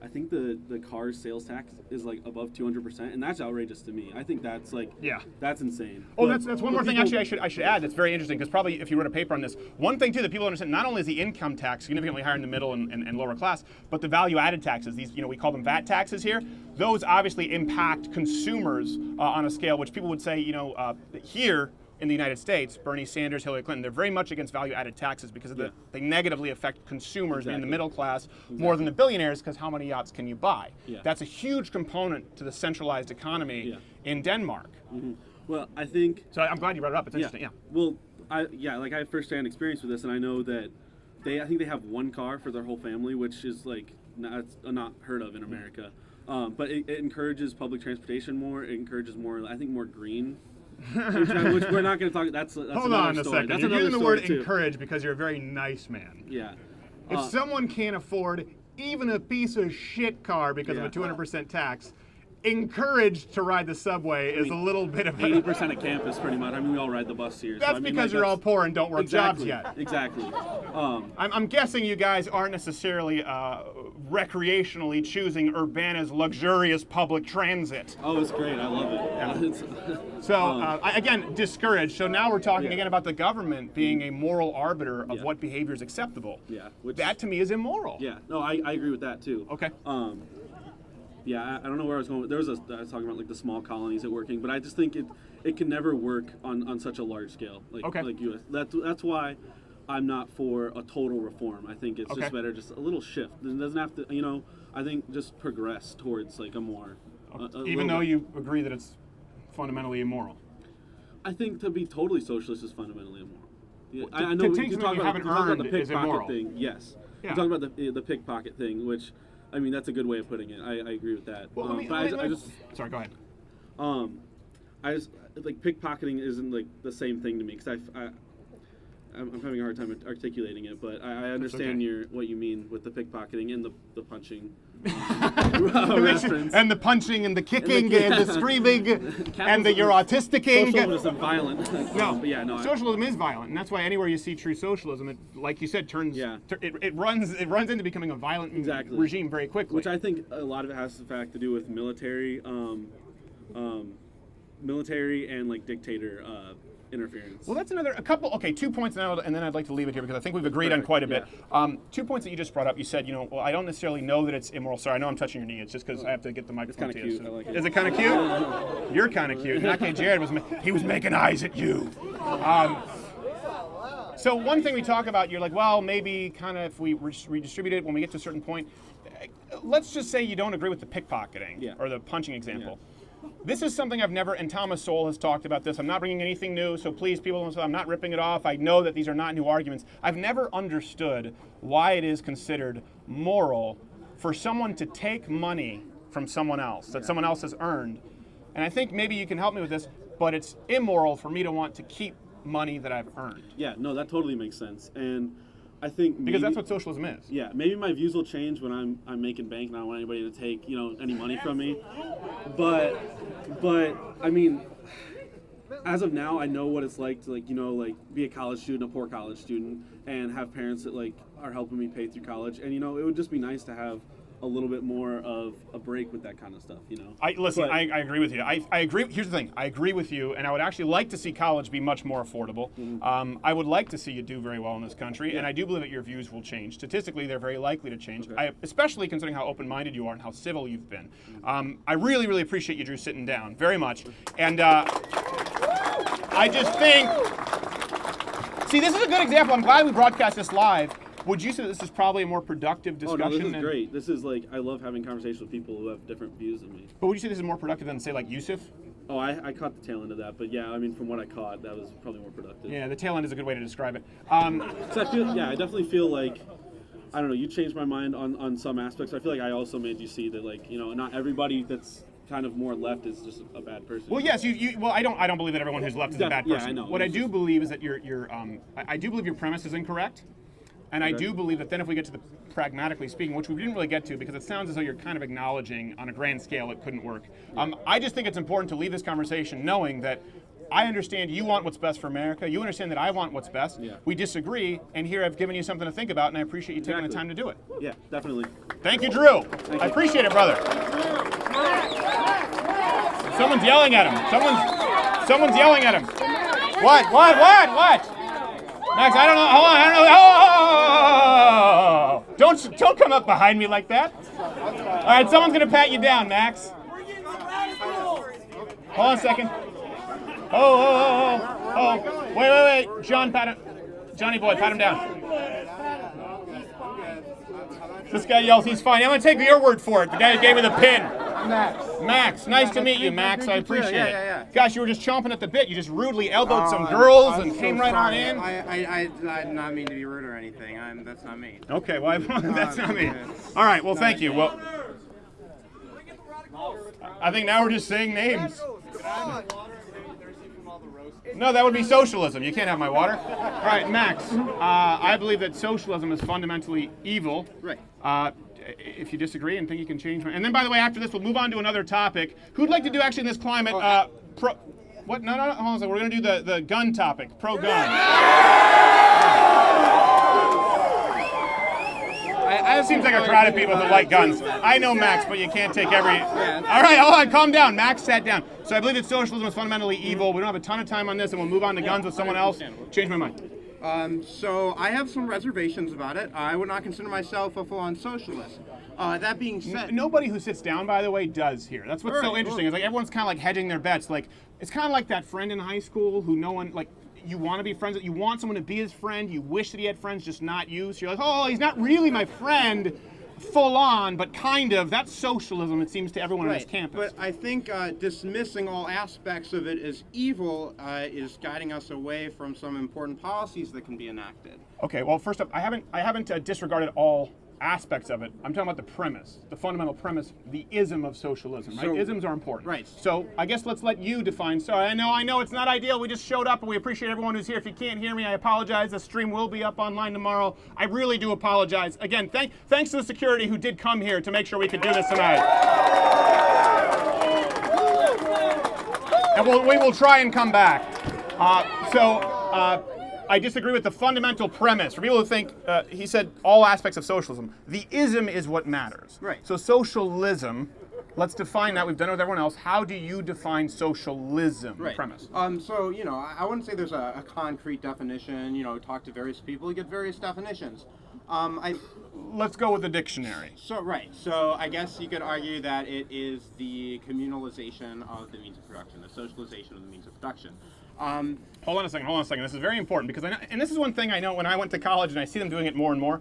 I think the car sales tax is like above 200%, and that's outrageous to me. I think that's like. Yeah. That's insane. Oh, But- that's one but more thing. people- Actually, I should add. That's very interesting because probably if you wrote a paper on this, one thing too that people understand not only is the income tax significantly higher in the middle and lower class, but the value-added taxes. These, we call them VAT taxes here. Those obviously impact consumers on a scale which people would say, here in the United States, Bernie Sanders, Hillary Clinton, they're very much against value-added taxes because of they negatively affect consumers being the Exactly. middle class more than the billionaires because how many yachts can you buy? Yeah. That's a huge component to the centralized economy Yeah. in Denmark. Well, I think. So I'm glad you brought it up. It's interesting. Yeah. Well, I have firsthand experience with this, and I know that I think they have one car for their whole family, which is like not heard of in America. But it encourages public transportation more. It encourages more, I think, more green. Which we're not going to talk. That's Hold another on a story. second. That's You're another using the story word too. encourage because you're a very nice man. Yeah. If someone can't afford even a piece of shit car because of a Yeah. 200% tax, encouraged to ride the subway is a little bit of 80% of campus, pretty much. I mean, we all ride the bus here. That's because you're all poor and don't work jobs yet. Exactly. I'm guessing you guys aren't necessarily recreationally choosing Urbana's luxurious public transit. Oh, it's great. I love it. So, again, discouraged. So now we're talking Yeah. again about the government being a moral arbiter of Yeah. what behavior is acceptable. Yeah. Which, That to me is immoral. Yeah. No, I agree with that too. Okay. Yeah, I don't know where I was going. I was talking about like the small colonies at working, but I just think it can never work on such a large scale like U.S. That's why I'm not for a total reform. I think it's just better just a little shift. It doesn't have to, I think just progress towards like a more. Even though you agree that it's fundamentally immoral. I think to be totally socialist is fundamentally immoral. Yeah, To I know take we can something talk you about, haven't we can talk about earned the is immoral. pickpocket thing. Yes. Yeah. We're talking about the pickpocket thing, which. I mean, that's a good way of putting it. I agree with that. Well, sorry, go ahead. I just like pickpocketing isn't like the same thing to me because I'm having a hard time articulating it, but I understand what you mean with the pickpocketing and the punching. And the punching and the kicking and the screaming and the you're autisticing. Socialism violent. No, but yeah, no. socialism is violent, and that's why anywhere you see true socialism, it, like you said, turns. Yeah. It runs into becoming a violent regime very quickly. Which I think a lot of it has to do with military and like dictator interference. Well, that's a couple. Okay, 2 points now, and then I'd like to leave it here because I think we've agreed on quite a bit. 2 points that you just brought up. You said, well, I don't necessarily know that it's immoral. Sorry, I know I'm touching your knee. It's just because I have to get the microphone to you. It's kinda cute. I like it. Is it kind of cute? You're kind of cute. In that case, Jared was making eyes at you. So one thing we talk about, you're like, well, maybe kind of if we redistribute it when we get to a certain point. Let's just say you don't agree with the pickpocketing or the punching example. Yeah. This is something I've never, and Thomas Sowell has talked about this. I'm not bringing anything new, so please, people don't say I'm not ripping it off. I know that these are not new arguments. I've never understood why it is considered moral for someone to take money from someone else that someone else has earned. And I think maybe you can help me with this, but it's immoral for me to want to keep money that I've earned. Yeah, no, that totally makes sense. And I think because that's what socialism is. Yeah, maybe my views will change when I'm making bank and I don't want anybody to take, any money from me. But I mean, as of now, I know what it's like to be a college student, a poor college student, and have parents that are helping me pay through college. And it would just be nice to have a little bit more of a break with that kind of stuff, I agree with you. I agree. Here's the thing. I agree with you, and I would actually like to see college be much more affordable. Mm-hmm. I would like to see you do very well in this country, and I do believe that your views will change. Statistically, they're very likely to change, especially considering how open-minded you are and how civil you've been. I really, really appreciate you, Drew, sitting down very much. And I just think, see, this is a good example. I'm glad we broadcast this live. Would you say that this is probably a more productive discussion? Oh, no, this is great. This is I love having conversations with people who have different views than me. But would you say this is more productive than, say, like Yusuf? Oh, I caught the tail end of that, but yeah, I mean, from what I caught, that was probably more productive. Yeah, the tail end is a good way to describe it. So I definitely feel like, I don't know, you changed my mind on some aspects. I feel like I also made you see that, not everybody that's kind of more left is just a bad person. Well, yes, well, I don't believe that everyone who's left is a bad person. Yeah, I know. What I do believe is that I do believe your premise is incorrect. And I do believe that then if we get to the pragmatically speaking, which we didn't really get to because it sounds as though you're kind of acknowledging on a grand scale it couldn't work. I just think it's important to leave this conversation knowing that I understand you want what's best for America. You understand that I want what's best. Yeah. We disagree, and here I've given you something to think about, and I appreciate you taking the time to do it. Yeah, definitely. Thank you, Drew. I appreciate it, brother. Someone's yelling at him. Someone's yelling at him. What? Max, I don't know. Hold on. I don't know. Don't come up behind me like that. All right, someone's gonna pat you down, Max. Hold on a second. Oh. Wait. Johnny boy, pat him down. This guy yells, he's fine. I'm gonna take your word for it. The guy who gave me the pin. Max, nice to meet you, Max. I appreciate it. Yeah. Gosh, you were just chomping at the bit. You just rudely elbowed some girls and came right on in. I did not mean to be rude or anything. That's not me. Okay, well, that's not me. All right, well, thank you. Well, I think now we're just saying names. No, that would be socialism. You can't have my water. All right, Max. I believe that socialism is fundamentally evil. Right. If you disagree and think you can change my... And then, by the way, after this, we'll move on to another topic. Who'd like to do, actually, in this climate, What? No, hold on a second. We're going to do the gun topic. It seems like a crowd of people who like guns. I know, Max, but you can't take every... All right, hold on, calm down. Max sat down. So I believe that socialism is fundamentally evil. We don't have a ton of time on this, and we'll move on to guns with someone else. Change my mind. So I have some reservations about it. I would not consider myself a full-on socialist. That being said, Nobody who sits down, by the way, does here. That's what's so interesting. Is like everyone's kind of like hedging their bets. Like it's kind of like that friend in high school who no one like. You want to be friends with. You want someone to be his friend. You wish that he had friends, just not you. So you're like, oh, he's not really my friend, full on, but kind of. That's socialism. It seems to everyone on this campus. But I think dismissing all aspects of it as evil is guiding us away from some important policies that can be enacted. Okay. Well, first up, I haven't disregarded all aspects of it. I'm talking about the premise, the fundamental premise, the ism of socialism, right? Isms are important. Right. So I guess let's let you define. Sorry, I know it's not ideal. We just showed up and we appreciate everyone who's here. If you can't hear me, I apologize. The stream will be up online tomorrow. I really do apologize. Again, thanks to the security who did come here to make sure we could do this tonight. And we will try and come back. I disagree with the fundamental premise. For people who think, he said all aspects of socialism, the ism is what matters. Right. So socialism, let's define that. We've done it with everyone else. How do you define socialism, Right. premise? So, I wouldn't say there's a concrete definition. Talk to various people, you get various definitions. Let's go with the dictionary. So I guess you could argue that it is the communalization of the means of production, the socialization of the means of production. Hold on a second. This is very important because and this is one thing I know when I went to college and I see them doing it more and more.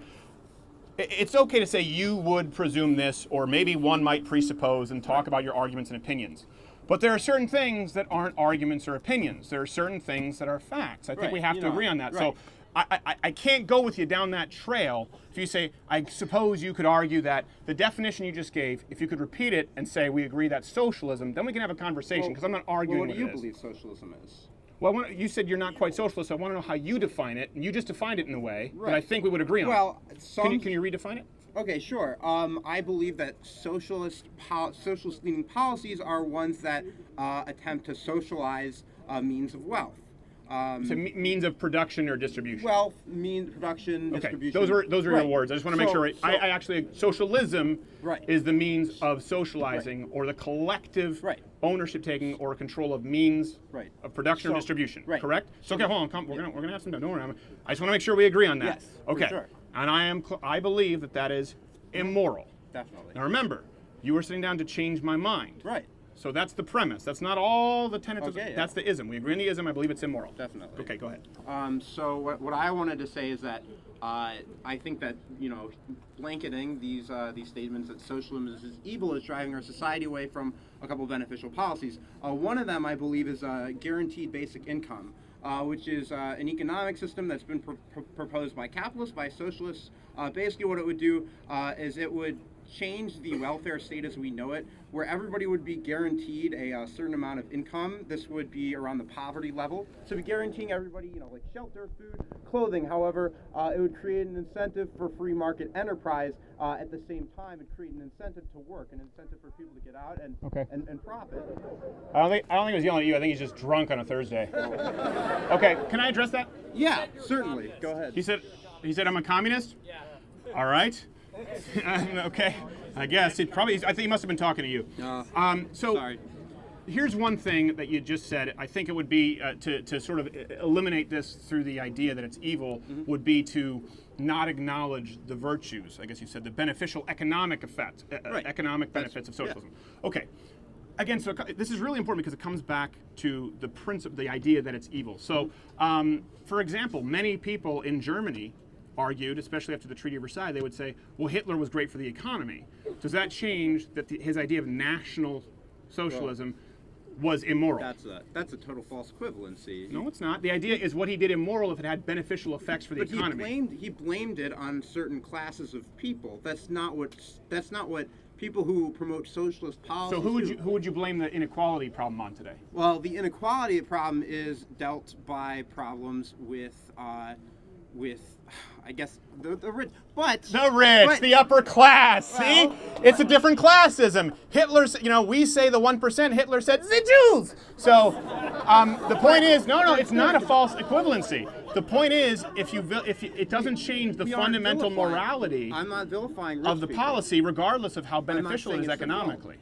It's okay to say you would presume this, or maybe one might presuppose and talk about your arguments and opinions. But there are certain things that aren't arguments or opinions. There are certain things that are facts. I think we have to agree on that. Right. So I can't go with you down that trail if you say, I suppose you could argue that the definition you just gave, if you could repeat it and say we agree that's socialism, then we can have a conversation because I'm not arguing what with do you this. believe socialism is? Well, you said you're not quite socialist, so I want to know how you define it, and you just defined it in a way that I think we would agree on. Well, can you redefine it? Okay, sure. I believe that socialist-leaning policies are ones that attempt to socialize means of wealth. So means of production or distribution. Wealth, means production, distribution. Those are your words. I just want to make sure. I actually socialism is the means of socializing or the collective ownership taking or control of means of production or distribution. Correct? So okay, hold on. We're gonna have some time. Don't worry. I just want to make sure we agree on that. Yes. Okay. For sure. And I believe that is immoral. Definitely. Now remember, you were sitting down to change my mind. Right. So that's the premise. That's not all the tenets. Okay, that's the ism. We agree on the ism. I believe it's immoral. Definitely. Okay, go ahead. So what I wanted to say is that I think that blanketing these statements that socialism is evil is driving our society away from a couple of beneficial policies. One of them, I believe, is guaranteed basic income, which is an economic system that's been proposed by capitalists, by socialists. Basically, what it would do is it would change the welfare state as we know it, where everybody would be guaranteed a certain amount of income. This would be around the poverty level. So be guaranteeing everybody, like shelter, food, clothing. However, it would create an incentive for free market enterprise. At the same time, it create an incentive to work, an incentive for people to get out and profit. I don't think he was yelling at you. I think he's just drunk on a Thursday. Okay, can I address that? Yeah, certainly. Go ahead. He said I'm a communist? Yeah. All right. Okay. I guess I think he must have been talking to you. Sorry. Here's one thing that you just said. I think it would be to sort of eliminate this through the idea that it's evil would be to not acknowledge the virtues. I guess you said the beneficial economic effects, economic benefits of socialism. Yeah. Okay. Again, so this is really important because it comes back to the principle, the idea that it's evil. So, for example, many people in Germany argued, especially after the Treaty of Versailles, they would say, well, Hitler was great for the economy. Does that change that his idea of national socialism was immoral? That's a total false equivalency. No, it's not. The idea is what he did immoral if it had beneficial effects for the economy. He blamed it on certain classes of people. That's not what people who promote socialist policies. So who would you blame the inequality problem on today? Well, the inequality problem is dealt by problems with I guess the rich, but The rich, the upper class. See, it's a different classism. Hitler's, we say the 1%. Hitler said the Jews. So the point is, no, it's not a false equivalency. The point is, if it doesn't change the We aren't fundamental vilifying- morality I'm not vilifying rich of the people. policy, regardless of how I'm not beneficial it saying is it's their fault. economically.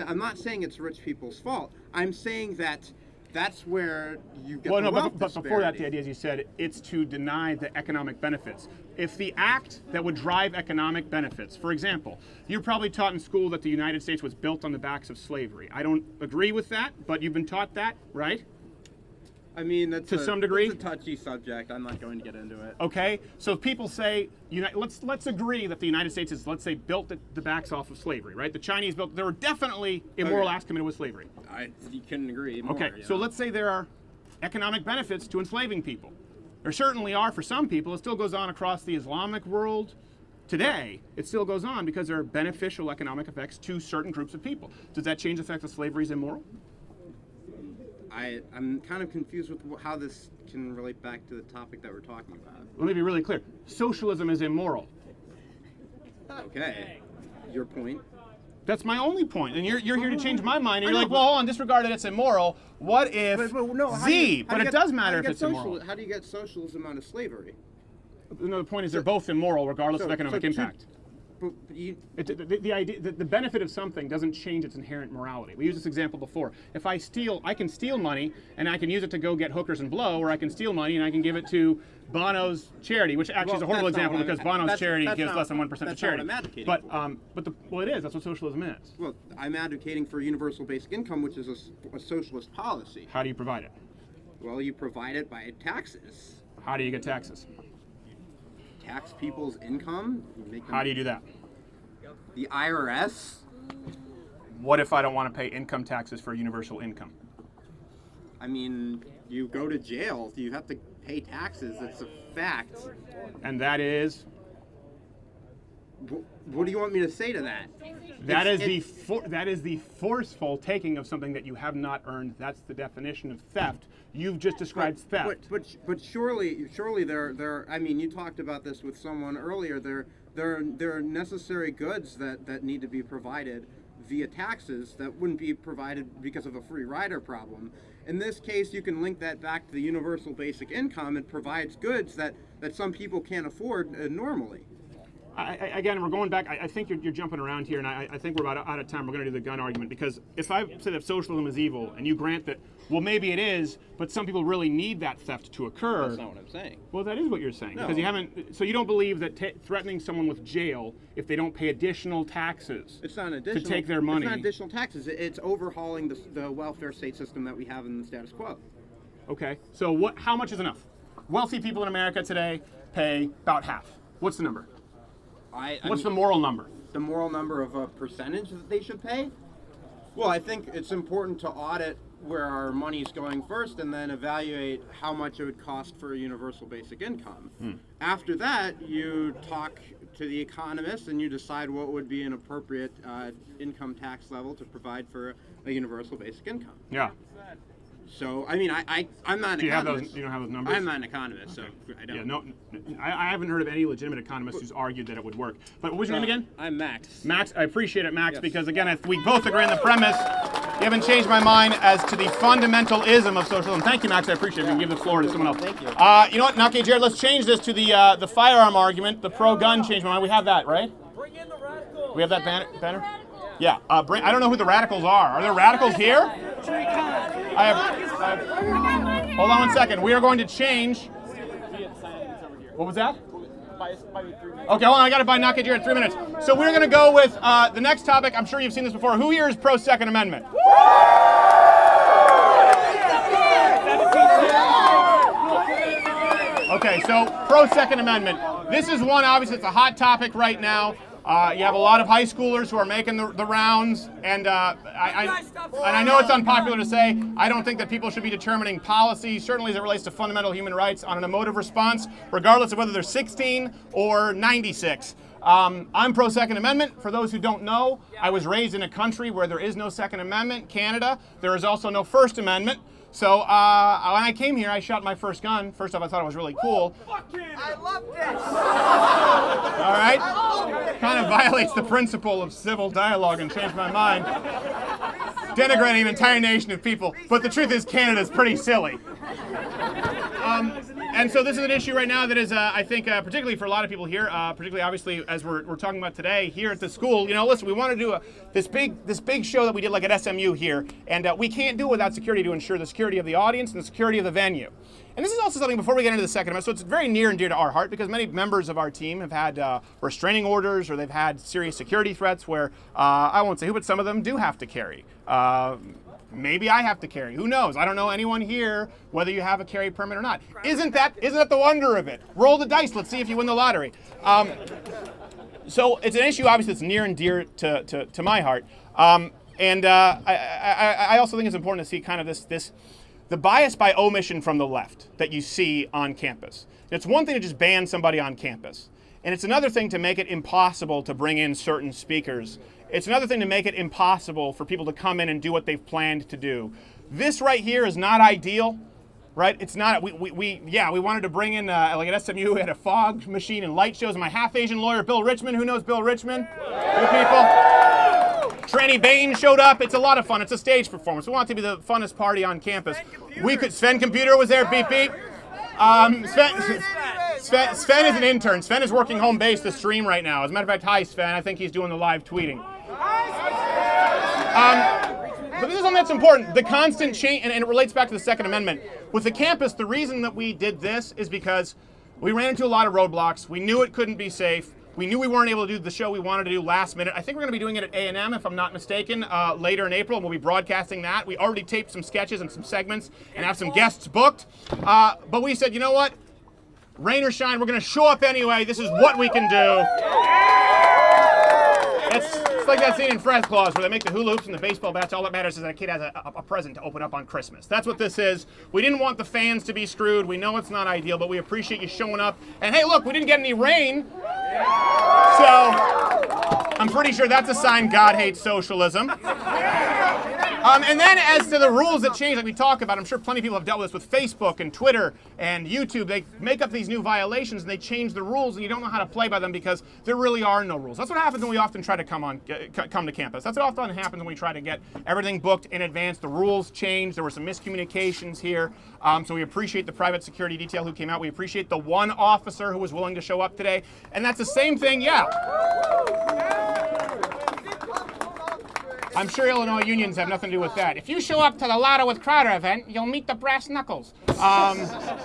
I'm not saying it's rich people's fault. I'm saying that that's where you get Well, the no, wealth but before that, disparity. the idea, as you said, it's to deny the economic benefits. If the act that would drive economic benefits, for example, you're probably taught in school that the United States was built on the backs of slavery. I don't agree with that, but you've been taught that, right? I mean, that's To some degree? It's a touchy subject. I'm not going to get into it. Okay, so if people say, let's agree that the United States is, let's say, built the backs off of slavery, right? The Chinese built, there were definitely immoral acts committed with slavery. You couldn't agree more. Okay, so let's say there are economic benefits to enslaving people. There certainly are for some people. It still goes on across the Islamic world. Today, it still goes on because there are beneficial economic effects to certain groups of people. Does that change the fact that slavery is immoral? I'm kind of confused with how this can relate back to the topic that we're talking about. Let me be really clear. Socialism is immoral. Okay, your point. That's my only point. And you're here to change my mind. And I you're know, like, well, hold on, disregard that it's immoral. What if No, Z? But it does matter if it's immoral. How do you get socialism out of slavery? No, the point is they're both immoral regardless of economic impact. But you, The idea, the benefit of something doesn't change its inherent morality. We used this example before. If I can steal money and I can use it to go get hookers and blow, or I can steal money and I can give it to Bono's charity, which actually is a horrible that's not example what I'm- because Bono's that's- charity that's gives not- less than 1% to that's not charity. what I'm advocating Well, it is. That's what socialism is. well, I'm advocating for universal basic income, which is a socialist policy. How do you provide it? Well, you provide it by taxes. How do you get taxes? Tax people's income. Make them, How do you do that? The IRS. What if I don't want to pay income taxes for universal income? I mean, you go to jail. You have to pay taxes. It's a fact. And that is? What do you want me to say to that? That is the forceful taking of something that you have not earned. That's the definition of theft. You've just described theft. But surely there. I mean, you talked about this with someone earlier. There are necessary goods that need to be provided via taxes that wouldn't be provided because of a free rider problem. In this case, you can link that back to the universal basic income. It provides goods that some people can't afford normally. Again, we're going back. I think you're jumping around here, and I think we're about out of time. We're going to do the gun argument because if I say that socialism is evil, and you grant that, well, maybe it is, but some people really need that theft to occur. That's not what I'm saying. Well, that is what you're saying No. because you haven't. So you don't believe that threatening someone with jail if they don't pay additional taxes It's not additional. to take their money. It's not additional taxes. It's overhauling the welfare state system that we have in the status quo. Okay. So how much is enough? Wealthy people in America today pay about half. What's the number? What's the moral number? The moral number of a percentage that they should pay? Well, I think it's important to audit where our money is going first and then evaluate how much it would cost for a universal basic income. After that, you talk to the economists and you decide what would be an appropriate income tax level to provide for a universal basic income. Yeah. So, I mean, I'm not an Do you have economist. those? You don't have those numbers? I'm not an economist, so I don't. Yeah, no, I haven't heard of any legitimate economist who's argued that it would work. But what was your name again? I'm Max. Max, I appreciate it, Max, because again, if we both agree on the premise, you haven't changed my mind as to the fundamentalism of socialism. Thank you, Max. I appreciate it. We can give the floor to someone else. Thank you. You know what, Naki, Jared, let's change this to the firearm argument. The pro-gun changed my mind. We have that, right? Bring in the radicals. We have that banner? Yeah. I don't know who the radicals are. Are there radicals here? Hold on 1 second. We are going to change. What was that? Okay, hold on. I got to buy Naki Jared 3 minutes. So we're going to go with the next topic. I'm sure you've seen this before. Who here is pro-Second Amendment? Okay, so pro-Second Amendment. This is one, obviously, it's a hot topic right now. You have a lot of high schoolers who are making the rounds, and I know it's unpopular to say, I don't think that people should be determining policy, certainly as it relates to fundamental human rights, on an emotive response, regardless of whether they're 16 or 96. I'm pro Second Amendment. For those who don't know, I was raised in a country where there is no Second Amendment, Canada. There is also no First Amendment. So when I came here, I shot my first gun. First off, I thought it was really cool. I love this. All right? Kind of violates the principle of civil dialogue and changed my mind. Denigrating an entire nation of people. But the truth is, Canada's pretty silly. And so this is an issue right now that is, I think, particularly for a lot of people here, particularly obviously as we're talking about today here at the school. You know, listen, we want to do this big show that we did like at SMU here, and we can't do it without security to ensure the security of the audience and the security of the venue. And this is also something, before we get into the Second Amendment, so it's very near and dear to our heart because many members of our team have had restraining orders or they've had serious security threats where, I won't say who, but some of them do have to carry. Maybe I have to carry. Who knows? I don't know anyone here whether you have a carry permit or not. Isn't that the wonder of it? Roll the dice. Let's see if you win the lottery. So it's an issue, obviously, that's near and dear to my heart. And I also think it's important to see kind of the bias by omission from the left that you see on campus. It's one thing to just ban somebody on campus. And it's another thing to make it impossible to bring in certain speakers. It's another thing to make it impossible for people to come in and do what they've planned to do. This right here is not ideal, right? It's not, we wanted to bring in, like at SMU, we had a fog machine and light shows. And my half-Asian lawyer, Bill Richmond, who knows Bill Richmond? Good people. Tranny Bain showed up. It's a lot of fun. It's a stage performance. We want it to be the funnest party on campus. Sven Computer was there, beep beep. Sven is an intern. Sven is working home base the stream right now. As a matter of fact, hi Sven. I think he's doing the live tweeting. But this is something that's important. The constant change, and it relates back to the Second Amendment. With the campus, the reason that we did this is because we ran into a lot of roadblocks. We knew it couldn't be safe. We knew we weren't able to do the show we wanted to do last minute. I think we're going to be doing it at A&M, if I'm not mistaken, later in April, and we'll be broadcasting that. We already taped some sketches and some segments and have some guests booked. But we said, you know what? Rain or shine, we're going to show up anyway. This is what we can do. It's like that scene in Fred's Claus where they make the hula hoops and the baseball bats. All that matters is that a kid has a present to open up on Christmas. That's what this is. We didn't want the fans to be screwed. We know it's not ideal, but we appreciate you showing up. And hey, look, we didn't get any rain. So I'm pretty sure that's a sign God hates socialism. And then as to the rules that change, like we talk about, I'm sure plenty of people have dealt with this with Facebook and Twitter and YouTube. They make up these new violations and they change the rules and you don't know how to play by them because there really are no rules. That's what happens when we often try to come to campus. That's what often happens when we try to get everything booked in advance. The rules change. There were some miscommunications here. So we appreciate the private security detail who came out. We appreciate the one officer who was willing to show up today. And that's the same thing, yeah. I'm sure Illinois unions have nothing to do with that. If you show up to the Lotto with Crowder event, you'll meet the brass knuckles. I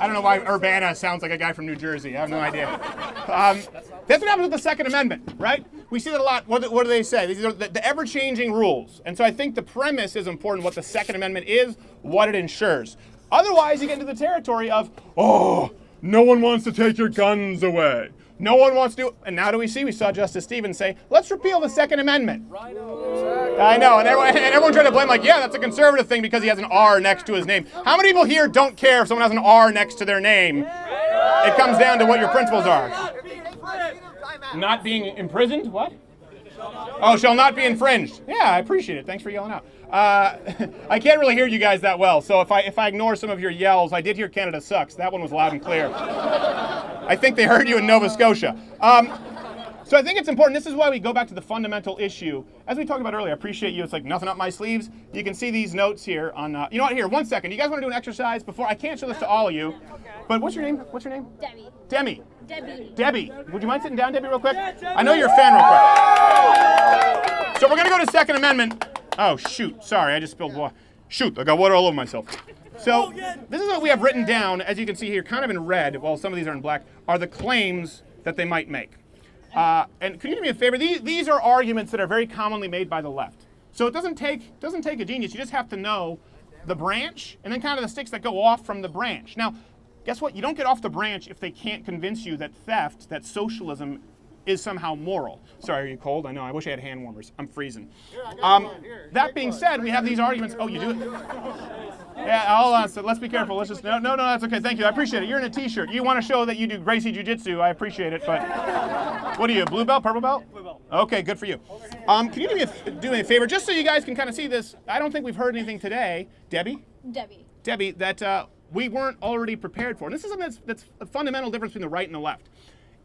don't know why Urbana sounds like a guy from New Jersey. I have no idea. That's what happens with the Second Amendment, right? We see that a lot. What do they say? These are the ever-changing rules. And so I think the premise is important, what the Second Amendment is, what it ensures. Otherwise, you get into the territory of, oh, no one wants to take your guns away. No one wants to, and now do we see? We saw Justice Stevens say, let's repeal the Second Amendment. I know, and everyone tried to blame, like, yeah, that's a conservative thing because he has an R next to his name. How many people here don't care if someone has an R next to their name? It comes down to what your principles are. Not being imprisoned? What? Oh, shall not be infringed. Yeah, I appreciate it. Thanks for yelling out. I can't really hear you guys that well, so if I ignore some of your yells, I did hear Canada sucks. That one was loud and clear. I think they heard you in Nova Scotia. So I think it's important. This is why we go back to the fundamental issue. As we talked about earlier, I appreciate you. It's like nothing up my sleeves. You can see these notes here on, you know what, here, 1 second. You guys want to do an exercise before? I can't show this to all of you. But what's your name? What's your name? Debbie. Demi. Debbie. Debbie. Would you mind sitting down, Debbie, real quick? I know you're a fan real quick. So we're going to go to Second Amendment. Oh, shoot. Sorry, I just spilled water. Shoot, I got water all over myself. So this is what we have written down, as you can see here, kind of in red, while some of these are in black, are the claims that they might make. And can you do me a favor? These are arguments that are very commonly made by the left. So it doesn't take a genius. You just have to know the branch and then kind of the sticks that go off from the branch. Now, guess what? You don't get off the branch if they can't convince you that theft, that socialism is somehow moral. Sorry, are you cold? I know. I wish I had hand warmers. I'm freezing. That being said, we have these arguments. Oh, you do it? Yeah, hold on. So let's be careful. Let's just no, that's okay. Thank you. I appreciate it. You're in a T-shirt. You want to show that you do Gracie Jiu-Jitsu. I appreciate it. But what are you? Blue belt, purple belt? Blue belt. Okay, good for you. Can you do me a favor, just so you guys can kind of see this? I don't think we've heard anything today, Debbie, that we weren't already prepared for. And this is something that's a fundamental difference between the right and the left.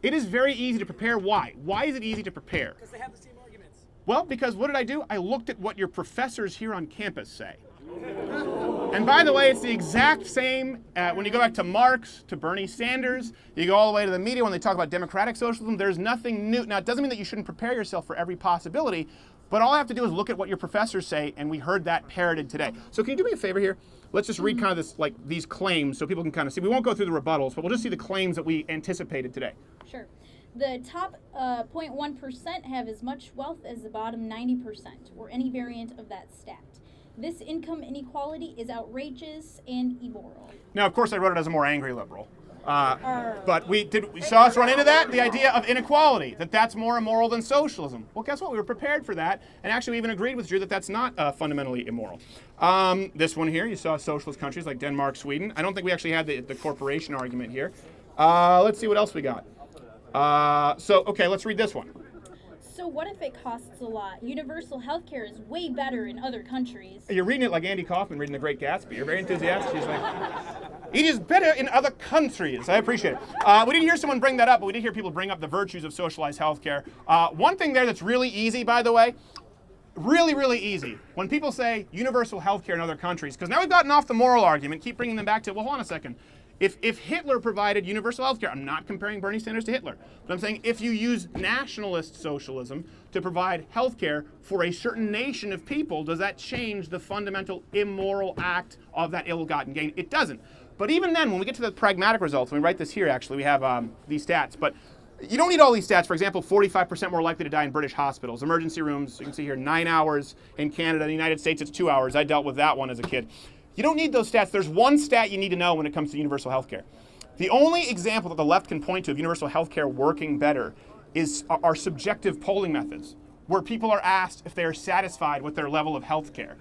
It is very easy to prepare. Why? Why is it easy to prepare? Because they have the same arguments. Well, because what did I do? I looked at what your professors here on campus say. And by the way, it's the exact same when you go back to Marx, to Bernie Sanders, you go all the way to the media when they talk about democratic socialism, there's nothing new. Now, it doesn't mean that you shouldn't prepare yourself for every possibility, but all I have to do is look at what your professors say, and we heard that parroted today. So can you do me a favor here? Let's just read kind of this, like these claims so people can kind of see. We won't go through the rebuttals, but we'll just see the claims that we anticipated today. Sure. The top 0.1% have as much wealth as the bottom 90%, or any variant of that stat. This income inequality is outrageous and immoral. Now, of course, I wrote it as a more angry liberal. But we saw us run into that, the idea of inequality, that's more immoral than socialism. Well, guess what? We were prepared for that, and actually we even agreed with Drew that that's not fundamentally immoral. This one here, you saw socialist countries like Denmark, Sweden. I don't think we actually had the corporation argument here. Let's see what else we got. Okay, let's read this one. So what if it costs a lot? Universal health care is way better in other countries. You're reading it like Andy Kaufman reading The Great Gatsby. You're very enthusiastic. He's like, it is better in other countries. I appreciate it. We didn't hear someone bring that up, but we did hear people bring up the virtues of socialized healthcare. One thing there that's really easy, by the way, really, really easy. When people say universal healthcare in other countries, because now we've gotten off the moral argument, keep bringing them back to, well, hold on a second. If Hitler provided universal health care, I'm not comparing Bernie Sanders to Hitler, but I'm saying if you use nationalist socialism to provide health care for a certain nation of people, does that change the fundamental immoral act of that ill-gotten gain? It doesn't. But even then, when we get to the pragmatic results, and we write this here actually, we have these stats, but you don't need all these stats. For example, 45% more likely to die in British hospitals. Emergency rooms, you can see here, 9 hours. In Canada, in the United States, it's 2 hours. I dealt with that one as a kid. You don't need those stats. There's one stat you need to know when it comes to universal health care. The only example that the left can point to of universal health care working better is our subjective polling methods, where people are asked if they are satisfied with their level of health care.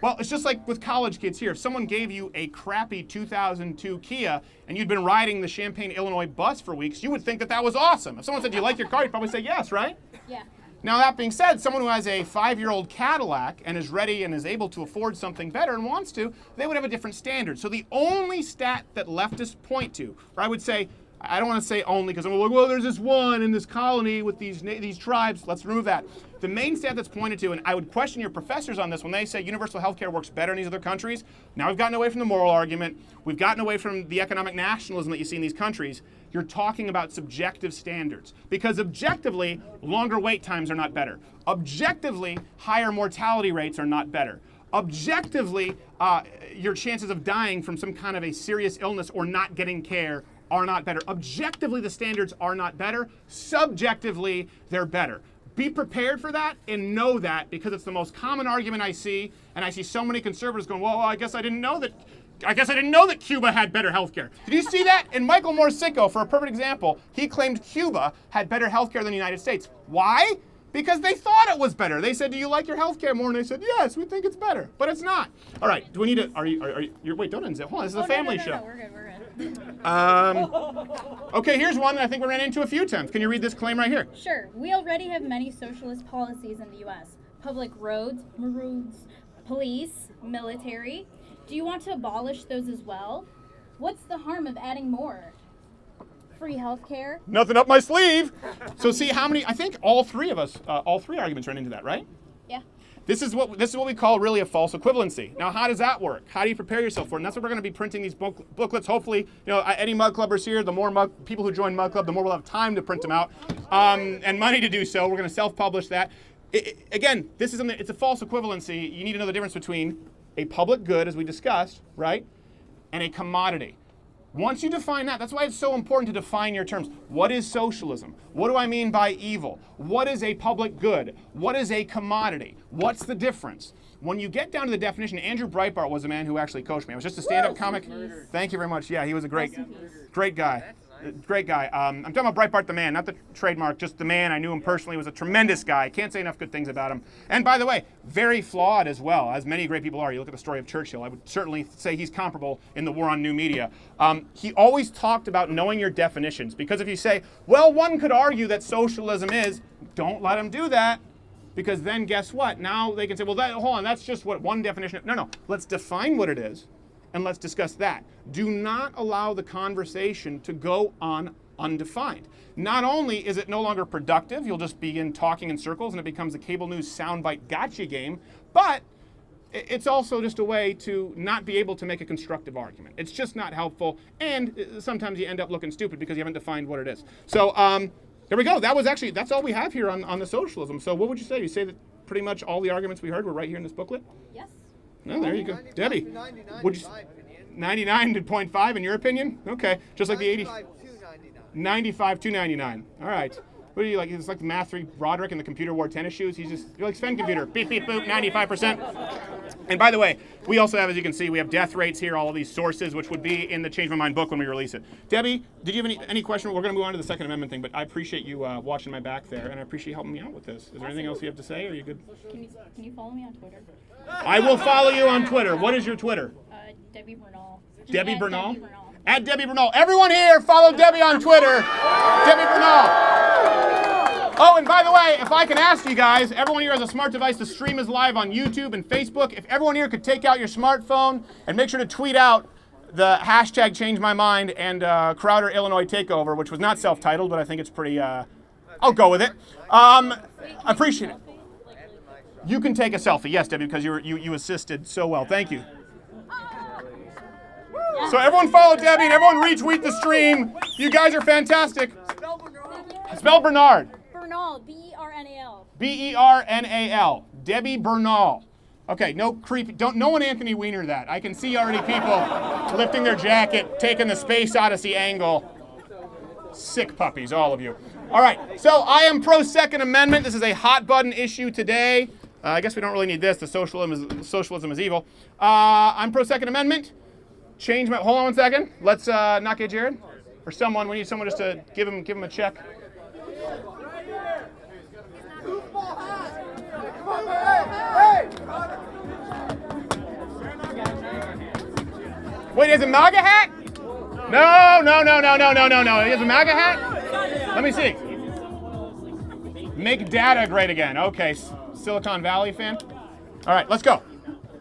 Well, it's just like with college kids here. If someone gave you a crappy 2002 Kia and you'd been riding the Champaign, Illinois bus for weeks, you would think that that was awesome. If someone said, do you like your car? You'd probably say yes, right? Yeah. Now, that being said, someone who has a 5-year-old Cadillac and is ready and is able to afford something better and wants to, they would have a different standard. So the only stat that leftists point to, or I would say, I don't want to say only because I'm like, well, there's this one in this colony with these tribes. Let's remove that. The main stat that's pointed to, and I would question your professors on this when they say universal health care works better in these other countries. Now we've gotten away from the moral argument. We've gotten away from the economic nationalism that you see in these countries. You're talking about subjective standards. Because objectively, longer wait times are not better. Objectively, higher mortality rates are not better. Objectively, your chances of dying from some kind of a serious illness or not getting care are not better. Objectively, the standards are not better. Subjectively, they're better. Be prepared for that and know that, because it's the most common argument I see, and I see so many conservatives going, well, I guess I didn't know that Cuba had better health care. Did you see that? And Michael Morsico, for a perfect example, he claimed Cuba had better health care than the United States. Why? Because they thought it was better. They said, do you like your health care more? And they said, yes, we think it's better. But it's not. All right, do we need to, wait, don't unzip. Hold on, this is a family show. No, we're good. Okay, here's one that I think we ran into a few times. Can you read this claim right here? Sure. We already have many socialist policies in the U.S. Public roads, police, military. Do you want to abolish those as well? What's the harm of adding more? Free health care? Nothing up my sleeve. So see how many, I think all three arguments run into that, right? Yeah. This is what we call really a false equivalency. Now, how does that work? How do you prepare yourself for it? And that's what we're going to be printing these booklets. Hopefully, any Mug Clubbers here, the more people who join Mug Club, the more we'll have time to print them out and money to do so. We're going to self-publish that. Again, it's a false equivalency. You need to know the difference between a public good, as we discussed, right, and a commodity. Once you define that, that's why it's so important to define your terms. What is socialism? What do I mean by evil? What is a public good? What is a commodity? What's the difference? When you get down to the definition, Andrew Breitbart was a man who actually coached me. I was just a stand-up comic. Thank you very much. Yeah, he was a great guy. Great guy. I'm talking about Breitbart the man, not the trademark, just the man. I knew him personally. He was a tremendous guy. Can't say enough good things about him. And by the way, very flawed as well, as many great people are. You look at the story of Churchill. I would certainly say he's comparable in the war on new media. He always talked about knowing your definitions, because if you say, well, one could argue that socialism is, don't let him do that. Because then guess what? Now they can say, well, hold on, that's just what one definition. No, let's define what it is, and let's discuss that. Do not allow the conversation to go on undefined. Not only is it no longer productive, you'll just begin talking in circles and it becomes a cable news soundbite gotcha game, but it's also just a way to not be able to make a constructive argument. It's just not helpful, and sometimes you end up looking stupid because you haven't defined what it is. So there we go. That's all we have here on the socialism. So what would you say? You say that pretty much all the arguments we heard were right here in this booklet? Yes. No, there you go. Debbie, 99 would in you, my opinion. 99.5 in your opinion? Okay, just like the 80. 95 to 99. 95 to 99. All right. What are you like? It's like the Math 3 Broderick in the computer wore tennis shoes. You're like Sven computer. Beep, beep, boop, 95%. And by the way, we also have, as you can see, we have death rates here, all of these sources, which would be in the Change My Mind book when we release it. Debbie, did you have any question? We're going to move on to the Second Amendment thing, but I appreciate you watching my back there, and I appreciate you helping me out with this. Is there anything else you have to say, or are you good? Can you follow me on Twitter? I will follow you on Twitter. What is your Twitter? Debbie Bernal. Debbie At Bernal? Debbie Bernal. At Debbie Bernal. Everyone here, follow Debbie on Twitter. Debbie Bernal. Oh, and by the way, if I can ask you guys, everyone here has a smart device to stream us live on YouTube and Facebook. If everyone here could take out your smartphone and make sure to tweet out the hashtag Change My Mind and Crowder Illinois Takeover, which was not self-titled, but I think it's pretty, I'll go with it. Appreciate it. You can take a selfie, yes, Debbie, because you assisted so well. Thank you. So everyone follow Debbie and everyone retweet the stream. You guys are fantastic. Spell Bernard. Bernal. B-E-R-N-A-L. B-E-R-N-A-L. Debbie Bernal. Okay, no creepy. No one Anthony Weiner that. I can see already people lifting their jacket, taking the Space Odyssey angle. Sick puppies, all of you. All right, so I am pro Second Amendment. This is a hot button issue today. I guess we don't really need this. The socialism is evil. I'm pro Second Amendment. Hold on one second. Let's not get Jared or someone. We need someone just to give him a check. Wait, is it MAGA hat? No. He has a MAGA hat? Let me see. Make data great again. Okay, Silicon Valley fan. All right, let's go.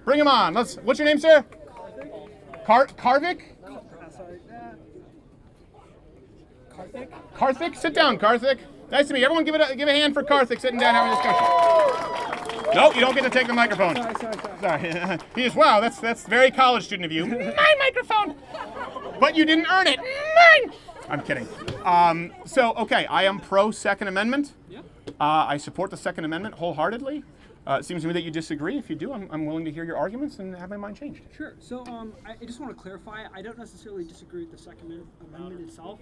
Bring him on. What's your name, sir? Karthik? Karthik? Sit down, Karthik. Nice to meet you. Everyone give a hand for Karthik sitting down having a discussion. Nope, you don't get to take the microphone. Sorry. Wow, that's very college student of you. My microphone. But you didn't earn it. Mine. I'm kidding. Okay, I am pro Second Amendment. I support the Second Amendment wholeheartedly. It seems to me that you disagree. If you do, I'm willing to hear your arguments and have my mind changed. Sure. So I just want to clarify. I don't necessarily disagree with the Second Amendment itself.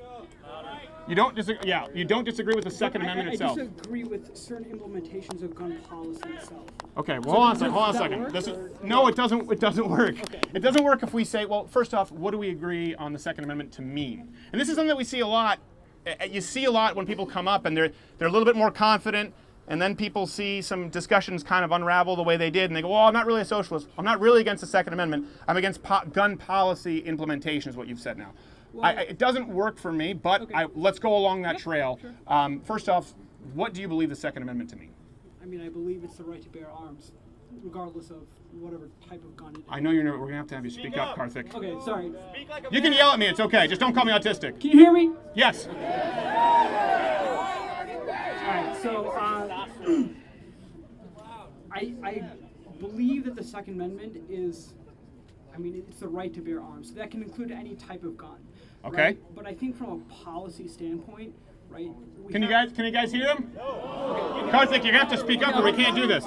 You don't disagree. Yeah, you don't disagree with the Second Amendment itself. I disagree with certain implementations of gun policy itself. Okay. Well, hold on a second. No, it doesn't. It doesn't work. Okay. It doesn't work if we say, well, first off, what do we agree on the Second Amendment to mean? And this is something that we see a lot. You see a lot when people come up and they're a little bit more confident. And then people see some discussions kind of unravel the way they did, and they go, well, I'm not really a socialist. I'm not really against the Second Amendment. I'm against gun policy implementation is what you've said now. Well, it doesn't work for me, but okay. Let's go along that trail. Sure. First off, what do you believe the Second Amendment to mean? I mean, I believe it's the right to bear arms, regardless of whatever type of gun it is. I know we're going to have you speak up, Karthik. Okay, sorry. You can yell at me. It's okay. Just don't call me autistic. Can you hear me? Yes. All right, so I believe that the Second Amendment is, it's the right to bear arms. That can include any type of gun. Okay. Right? But I think from a policy standpoint, right? Can you guys hear him? No. Okay. Karthik, you're gonna have to speak up, or we can't do this.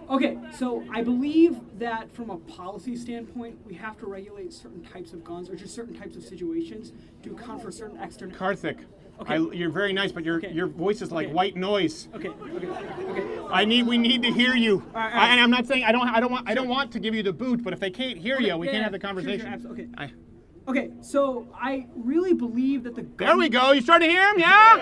Okay, so I believe that from a policy standpoint, we have to regulate certain types of guns or just certain types of situations to account for certain external. Karthik. Okay. You're very nice, but your voice is like white noise. Okay. We need to hear you. All right. And I'm not saying I don't want to give you the boot, but if they can't hear you, we can't have the conversation. Sure, okay. Okay, so I really believe that the There we go. You starting to hear him? Yeah?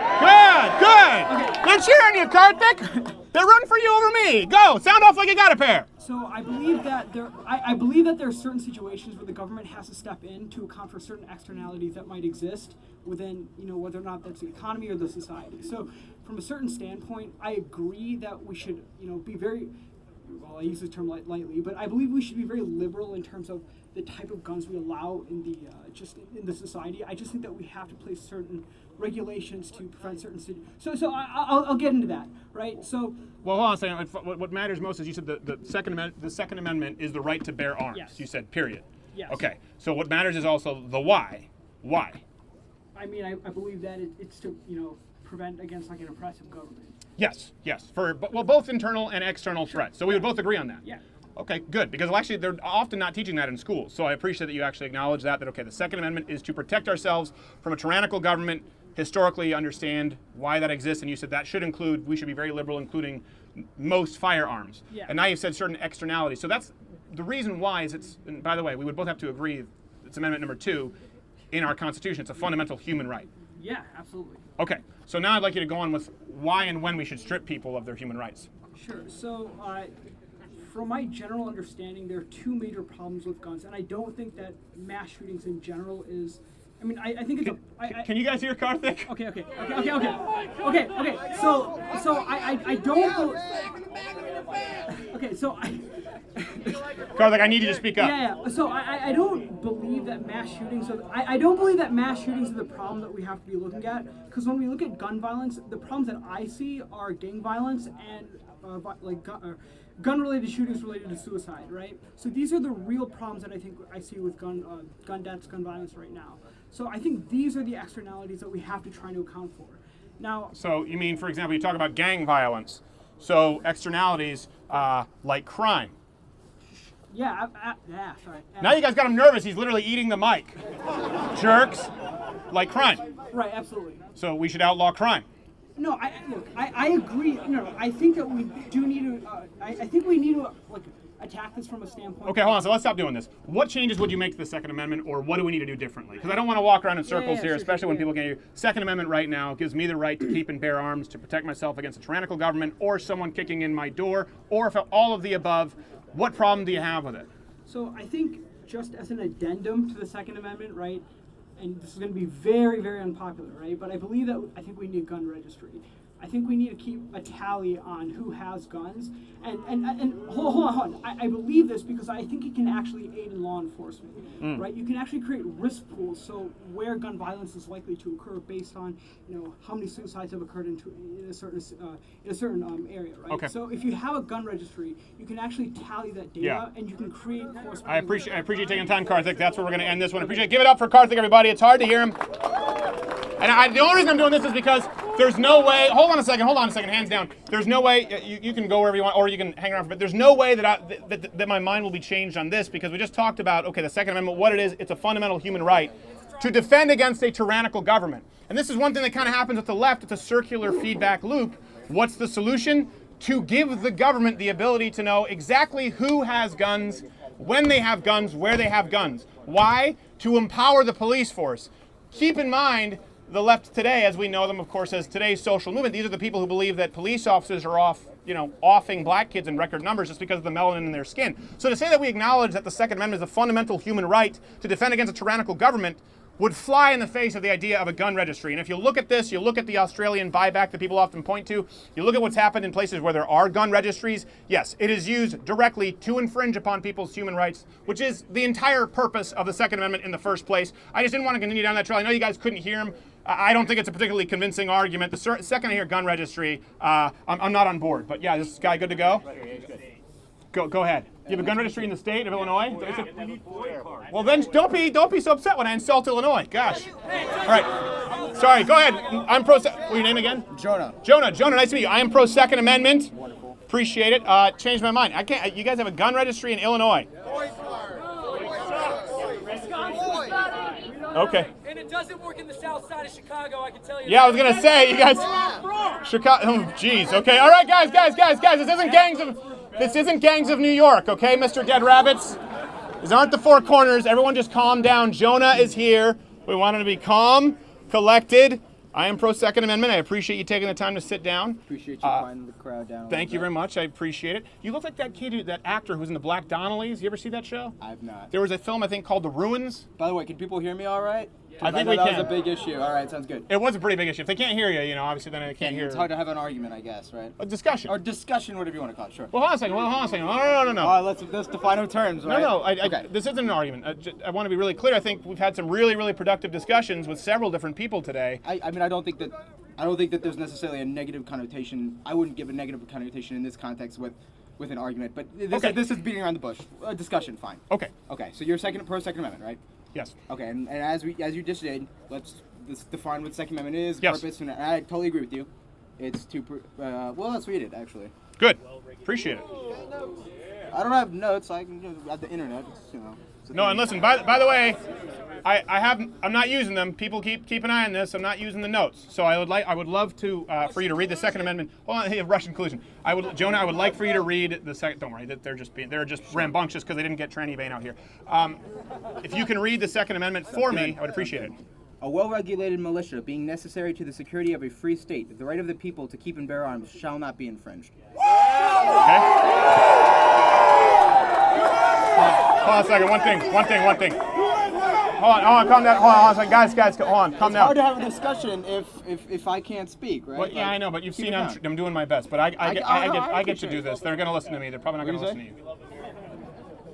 Good. They're cheering you, Karthik. They're rooting for you over me. Go. Sound off like you got a pair. So I believe that I believe that there are certain situations where the government has to step in to account for certain externalities that might exist within, whether or not that's the economy or the society. So from a certain standpoint, I agree that we should, be very, well, I use the term lightly, but I believe we should be very liberal in terms of the type of guns we allow in the in the society. I just think that we have to place certain regulations to prevent certain situations. So I'll get into that, right? So. Well, hold on a second. What matters most is you said the Second Amendment is the right to bear arms. Yes. You said period. Yes. Okay. So what matters is also the why. Why? I mean, I believe that it's to prevent against like an oppressive government. Yes. For both internal and external threats. So we would both agree on that. Yeah. Okay, good. Because actually, they're often not teaching that in schools. So I appreciate that you actually acknowledge that okay, the Second Amendment is to protect ourselves from a tyrannical government. Historically, understand why that exists, and you said that should include. We should be very liberal, including most firearms. Yeah. And now you've said certain externalities. So that's the reason why. And by the way, we would both have to agree. It's Amendment number 2 in our Constitution. It's a fundamental human right. Yeah, absolutely. Okay. So now I'd like you to go on with why and when we should strip people of their human rights. Sure. So, from my general understanding, there are two major problems with guns, and I don't think that mass shootings in general is. I mean, I think it's Can you guys hear Karthik? Okay. So I don't. Okay, so I. Karthik, I need you to speak up. Yeah. So I don't believe that mass shootings are. I don't believe that mass shootings are the problem that we have to be looking at. Because when we look at gun violence, the problems that I see are gang violence and gun-related shootings related to suicide, right? So these are the real problems that I think I see with gun deaths, gun violence right now. So I think these are the externalities that we have to try to account for. Now. So you mean, for example, you talk about gang violence. So externalities like crime. Yeah, sorry. Now you guys got him nervous. He's literally eating the mic. Jerks. Like crime. Right, absolutely. So we should outlaw crime. No, I agree. No, I think that we do need to. I think we need to attack this from a standpoint. Okay, hold on. So let's stop doing this. What changes would you make to the Second Amendment, or what do we need to do differently? Because I don't want to walk around in circles here, especially when people can hear. Second Amendment right now gives me the right to keep and bear arms to protect myself against a tyrannical government or someone kicking in my door, or if all of the above. What problem do you have with it? So I think just as an addendum to the Second Amendment, right? And this is going to be very, very unpopular, right? But I believe that I think we need a gun registry. I think we need to keep a tally on who has guns. And hold on. I believe this because I think it can actually aid in law enforcement, right? You can actually create risk pools, so where gun violence is likely to occur based on, how many suicides have occurred in a certain area, right? Okay. So if you have a gun registry, you can actually tally that data, and you can create corresponding. I appreciate taking the time, Karthik. That's where we're going to end this one. Appreciate it. Give it up for Karthik, everybody. It's hard to hear him. And the only reason I'm doing this is because there's no way. Hold on a second. Hands down. There's no way you can go wherever you want, or you can hang around for a bit. There's no way that my mind will be changed on this because we just talked about the Second Amendment. What it is, it's a fundamental human right to defend against a tyrannical government. And this is one thing that kind of happens with the left. It's a circular feedback loop. What's the solution? To give the government the ability to know exactly who has guns, when they have guns, where they have guns. Why? To empower the police force. Keep in mind. The left today, as we know them, of course, as today's social movement, these are the people who believe that police officers are offing black kids in record numbers just because of the melanin in their skin. So to say that we acknowledge that the Second Amendment is a fundamental human right to defend against a tyrannical government would fly in the face of the idea of a gun registry. And if you look at this, you look at the Australian buyback that people often point to, you look at what's happened in places where there are gun registries, yes, it is used directly to infringe upon people's human rights, which is the entire purpose of the Second Amendment in the first place. I just didn't want to continue down that trail. I know you guys couldn't hear him. I don't think it's a particularly convincing argument. The second I hear gun registry, I'm not on board. But yeah, this guy good to go? Go ahead. You have a gun registry in the state of Illinois? Well, then don't be so upset when I insult Illinois. Gosh. All right. Sorry. Go ahead. I'm pro. What's your name again? Jonah. Jonah. Nice to meet you. I am pro Second Amendment. Wonderful. Appreciate it. Changed my mind. I can't. You guys have a gun registry in Illinois. Okay. And it doesn't work in the south side of Chicago, I can tell you. Yeah, I was gonna say, you guys. Chicago. Oh, jeez. Okay. All right, guys. This isn't gangs of New York, okay, Mr. Dead Rabbits. These aren't the four corners. Everyone just calm down. Jonah is here. We want him to be calm, collected. I am pro Second Amendment. I appreciate you taking the time to sit down. Appreciate you quieting the crowd down. Thank you very much. I appreciate it. You look like that kid, that actor who's in the Black Donnellys. You ever see that show? I've not. There was a film, I think, called The Ruins. By the way, can people hear me all right? I think know we that can. was a big issue. All right, sounds good. It was a pretty big issue. If they can't hear you, obviously then they can't hear. It's hard to have an argument, I guess, right? A discussion. Or discussion, whatever you want to call it. Sure. Well, hold on a second. No. All right, let's define our terms, right? No. Okay. This isn't an argument. I want to be really clear. I think we've had some really, really productive discussions with several different people today. I mean, I don't think that there's necessarily a negative connotation. I wouldn't give a negative connotation in this context with an argument. But this is beating around the bush. A discussion, fine. Okay. Okay. So you're pro Second Amendment, right? Yes. Okay. And as you just did, let's define what Second Amendment is, Yes. purpose, and I totally agree with you. It's to well, let's read it actually. Good. Appreciate it. I don't have notes. I can at the internet. No, and listen. By the way, I'm not using them. People keep an eye on this. I'm not using the notes. So I would love to for you to read the Second Amendment. Hold on, hey, Russian collusion. Jonah, I would like for you to read the second. Don't worry, they're just rambunctious because they didn't get tranny Vane out here. If you can read the Second Amendment for me, I would appreciate it. A well-regulated militia being necessary to the security of a free state, the right of the people to keep and bear arms shall not be infringed. Okay. Hold on a second. One thing. Hold on, calm down. Hold on a second. Guys, hold on, calm down. It's hard to have a discussion if I can't speak, right? Well, yeah, I know, but you've seen I'm doing my best. But I get to do this. They're going to listen to me. They're probably not going to listen to you.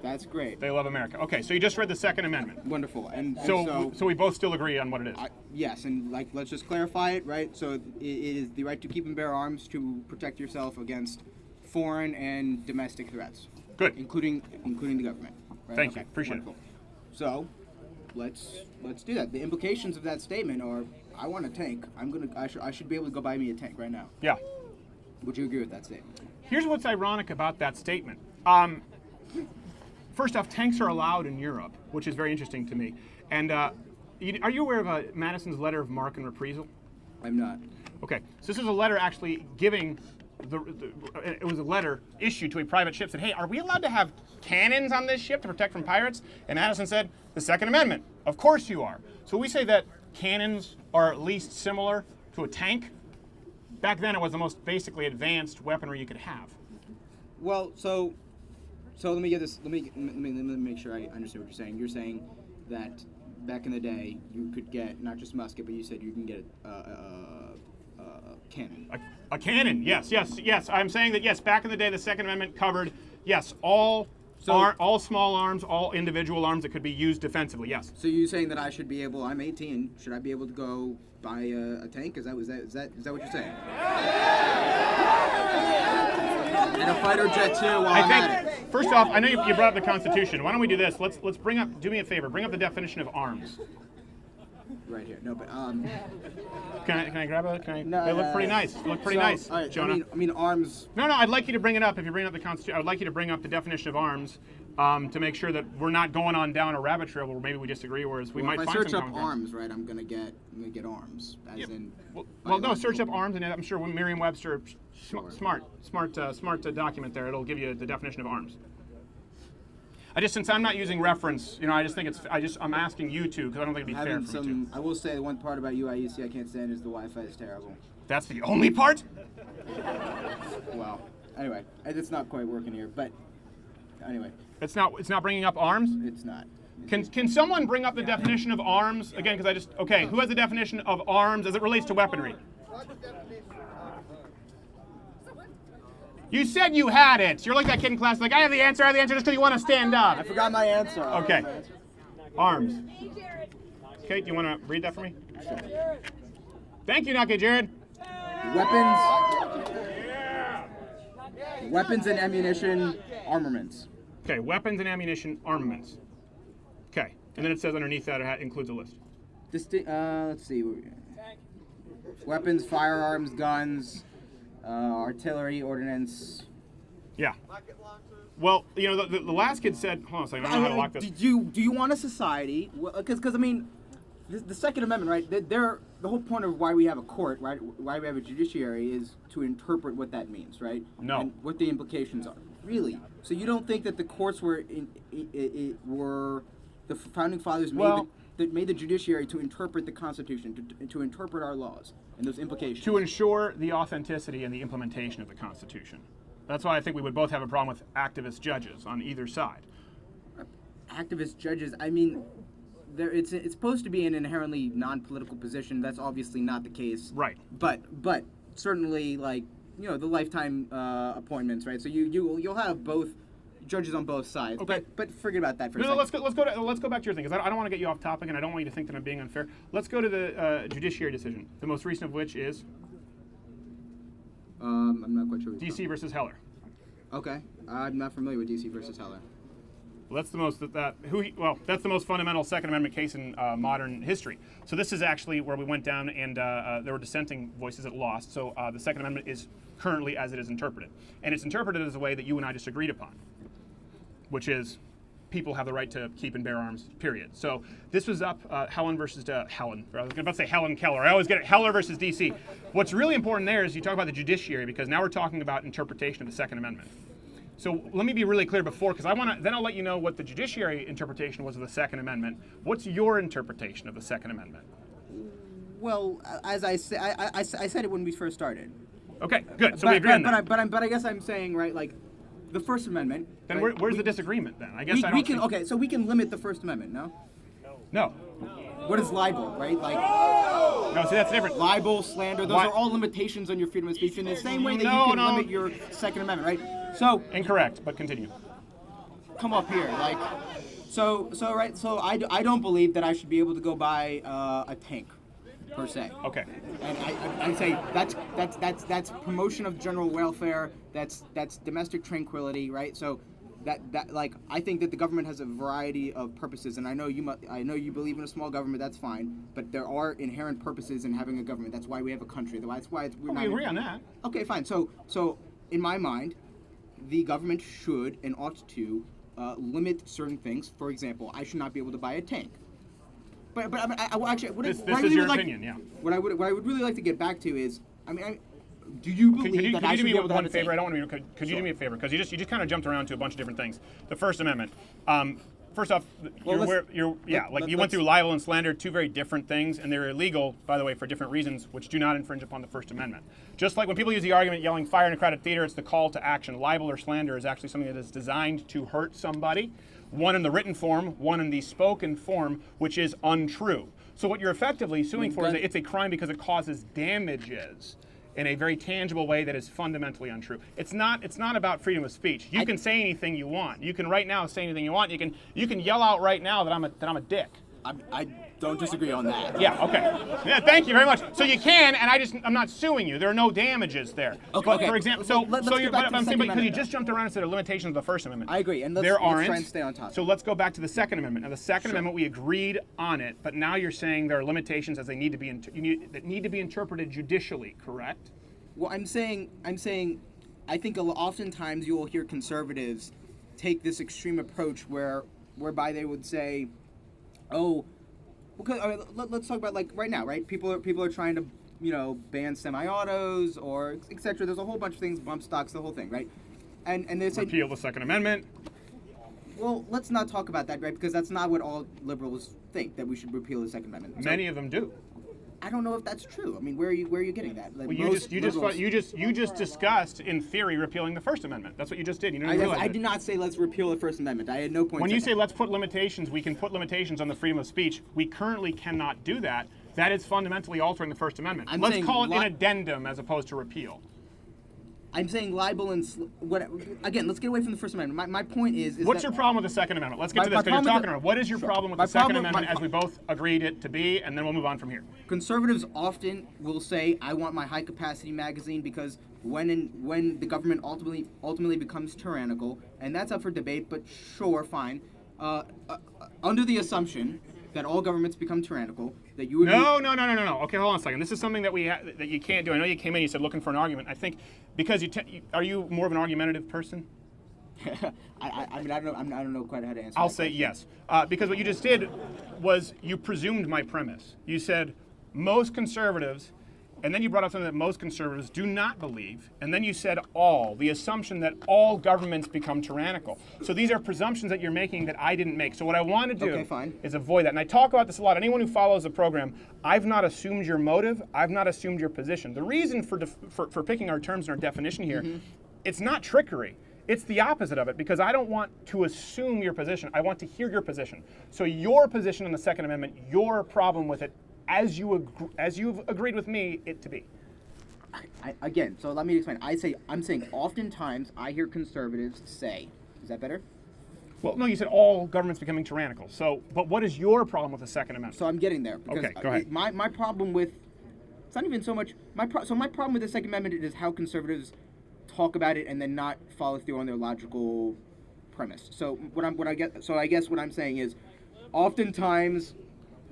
That's great. They love America. Okay, so you just read the Second Amendment. Wonderful. And so we both still agree on what it is. Yes, and let's just clarify it, right? So it is the right to keep and bear arms to protect yourself against foreign and domestic threats. Good. Including the government. Right? Thank you. Appreciate Wonderful. So let's do that. The implications of that statement are: I want a tank. I should be able to go buy me a tank right now. Yeah. Would you agree with that statement? Here's what's ironic about that statement. First off, tanks are allowed in Europe, which is very interesting to me. And are you aware of Madison's letter of marque and reprisal? I'm not. Okay, so this is a letter actually giving. It was a letter issued to a private ship. Said, "Hey, are we allowed to have cannons on this ship to protect from pirates?" And Madison said, "The Second Amendment. Of course you are." So we say that cannons are at least similar to a tank. Back then, it was the most basically advanced weaponry you could have. Well, so let me get this. Let me make sure I understand what you're saying. You're saying that back in the day, you could get not just musket, but you said you can get a cannon. A cannon, yes. I'm saying that yes. Back in the day, the Second Amendment covered yes all small arms, all individual arms that could be used defensively. Yes. So you're saying that I should be able? I'm 18. Should I be able to go buy a tank? Is that what you're saying? And a fighter jet too. While I'm at it. First off, I know you brought up the Constitution. Why don't we do this? Let's bring up. Do me a favor. Bring up the definition of arms. Right here. No, but Can I grab a? Can I? No, they look pretty nice. Nice, right, Jonah. I mean arms. No. I'd like you to bring it up. If you bring up the Constitution, I would like you to bring up the definition of arms to make sure that we're not going on down a rabbit trail where maybe we disagree. Whereas we might if I find search some up common ground. arms, right? I'm gonna get arms. As in. Well, no. Search up arms, and I'm sure when Merriam-Webster, smart document there. It'll give you the definition of arms. Since I'm not using reference, I just think I'm asking you to because I don't think it'd be fair for me to. I will say the one part about UIUC I can't stand is the Wi-Fi is terrible. That's the only part? Well, anyway, it's not quite working here, but anyway. It's not bringing up arms? It's not. Can someone bring up the definition of arms again? Because who has the definition of arms as it relates to weaponry? You said you had it. You're like that kid in class, like, I have the answer just because you want to stand up. I forgot my answer. Okay. Arms. Okay, do you want to read that for me? Sure. Thank you, Nake Jared. Weapons and ammunition armaments. Okay, weapons and ammunition armaments. Okay, and then it says underneath that it includes a list. Let's see. Weapons, firearms, guns, artillery, ordnance. Yeah. Well, the last kid said, hold on a second, I don't know how to lock this. Do you want a society? Because I mean, the Second Amendment, right? The whole point of why we have a court, right? Why we have a judiciary is to interpret what that means, right? No. And what the implications are. Really? So you don't think that the courts were were the founding fathers made the judiciary to interpret the Constitution, to interpret our laws and those implications? To ensure the authenticity and the implementation of the Constitution. That's why I think we would both have a problem with activist judges on either side. Activist judges, I mean, it's supposed to be an inherently non-political position. That's obviously not the case. Right. But certainly, like, you know, the lifetime appointments, right? So you'll have both judges on both sides. Okay. But forget about that for a No, second. let's go back to your thing, because I don't want to get you off topic, and I don't want you to think that I'm being unfair. Let's go to the judiciary decision, the most recent of which is I'm not quite sure. D.C. versus Heller. Okay, I'm not familiar with D.C. versus Heller. Well, that's the most that's the most fundamental Second Amendment case in modern history. So this is actually where we went down, and there were dissenting voices that lost. So the Second Amendment is currently as it is interpreted, and it's interpreted as a way that you and I just agreed upon, which is people have the right to keep and bear arms. Period. So this was up Helen versus Helen. I was about to say Helen Keller. I always get it. Heller versus D.C. What's really important there is you talk about the judiciary, because now we're talking about interpretation of the Second Amendment. So let me be really clear before, because then I'll let you know what the judiciary interpretation was of the Second Amendment. What's your interpretation of the Second Amendment? Well, as I said it when we first started. Okay, good. So we agree on that. But I guess I'm saying, right, like, the First Amendment. Then right, where's the disagreement then? I guess Okay, so we can limit the First Amendment, no? No. What is libel, right? Like, no, see, that's different. Libel, slander, those are all limitations on your freedom of speech in the same way that you can limit your Second Amendment, right? So incorrect, but continue. Come up here, like, so I don't believe that I should be able to go buy a tank, per se. Okay. And I say that's promotion of general welfare. That's domestic tranquility, right? So that like, I think that the government has a variety of purposes, and I know you believe in a small government. That's fine, but there are inherent purposes in having a government. That's why we have a country. That's why we agree on that. Okay, fine. So in my mind, the government should and ought to limit certain things. For example, I should not be able to buy a tank. But this is your opinion, yeah. What I would really like to get back to is, do you believe that I should be able to have a tank? Could you do me one favor? I don't want to. Could you do me a favor? Because you just kind of jumped around to a bunch of different things. The First Amendment. First off, you went through libel and slander, two very different things, and they're illegal, by the way, for different reasons, which do not infringe upon the First Amendment. Just like when people use the argument yelling fire in a crowded theater, it's the call to action. Libel or slander is actually something that is designed to hurt somebody, one in the written form, one in the spoken form, which is untrue. So what you're effectively suing for is that it's a crime because it causes damages in a very tangible way that is fundamentally untrue. It's not about freedom of speech. You can say anything you want. You can right now say anything you want. You can yell out right now that I'm a dick. I don't disagree on that. Yeah, okay. Yeah, thank you very much. So you can, and I'm not suing you. There are no damages there. Okay. But for example, I'm saying because you just just jumped around and said there are limitations of the First Amendment. I agree, and let's try and stay on top. So let's go back to the Second Amendment. Now the Second Amendment, we agreed on it, but now you're saying there are limitations as they need to be that need to be interpreted judicially, correct? Well, I'm saying I think oftentimes you will hear conservatives take this extreme approach whereby they would say, oh, because let's talk about, like, right now, right? People are trying to, ban semi-autos or etc. There's a whole bunch of things, bump stocks, the whole thing, right? And they say repeal the Second Amendment. Well, let's not talk about that, right? Because that's not what all liberals think, that we should repeal the Second Amendment. Many of them do. I don't know if that's true. I mean, where are you getting that? Like, well, you just discussed in theory repealing the First Amendment. That's what you just did. You didn't realize I did not say let's repeal the First Amendment. I had no point. When you say let's put limitations, we can put limitations on the freedom of speech. We currently cannot do that. That is fundamentally altering the First Amendment. Let's call it an addendum as opposed to repeal. I'm saying libel and again. Let's get away from the First Amendment. My point is what's your problem with the Second Amendment? Let's get to this because you're talking about what is your problem with the Second Amendment as we both agreed it to be, and then we'll move on from here. Conservatives often will say, "I want my high-capacity magazine because when the government ultimately becomes tyrannical," and that's up for debate. But sure, fine. Under the assumption that all governments become tyrannical, that you would No. Okay, hold on a second. This is something that that you can't do. I know you came in, you said looking for an argument. I think because are you more of an argumentative person? I don't know quite how to answer. I'll say yes, because what you just did was you presumed my premise. You said most conservatives and then you brought up something that most conservatives do not believe, and then you said all, the assumption that all governments become tyrannical. So these are presumptions that you're making that I didn't make. So what I want to do is avoid that. And I talk about this a lot. Anyone who follows the program, I've not assumed your motive. I've not assumed your position. The reason for picking our terms and our definition here, it's not trickery. It's the opposite of it, because I don't want to assume your position. I want to hear your position. So your position on the Second Amendment, your problem with it, as you've agreed with me it to be. Again, so let me explain. I'm saying oftentimes I hear conservatives say, is that better? Well, no, you said all governments becoming tyrannical. So, but what is your problem with the Second Amendment? So I'm getting there. Because okay, go ahead. My problem with, it's not even so much, my problem with the Second Amendment is how conservatives talk about it and then not follow through on their logical premise. So I guess what I'm saying is, oftentimes,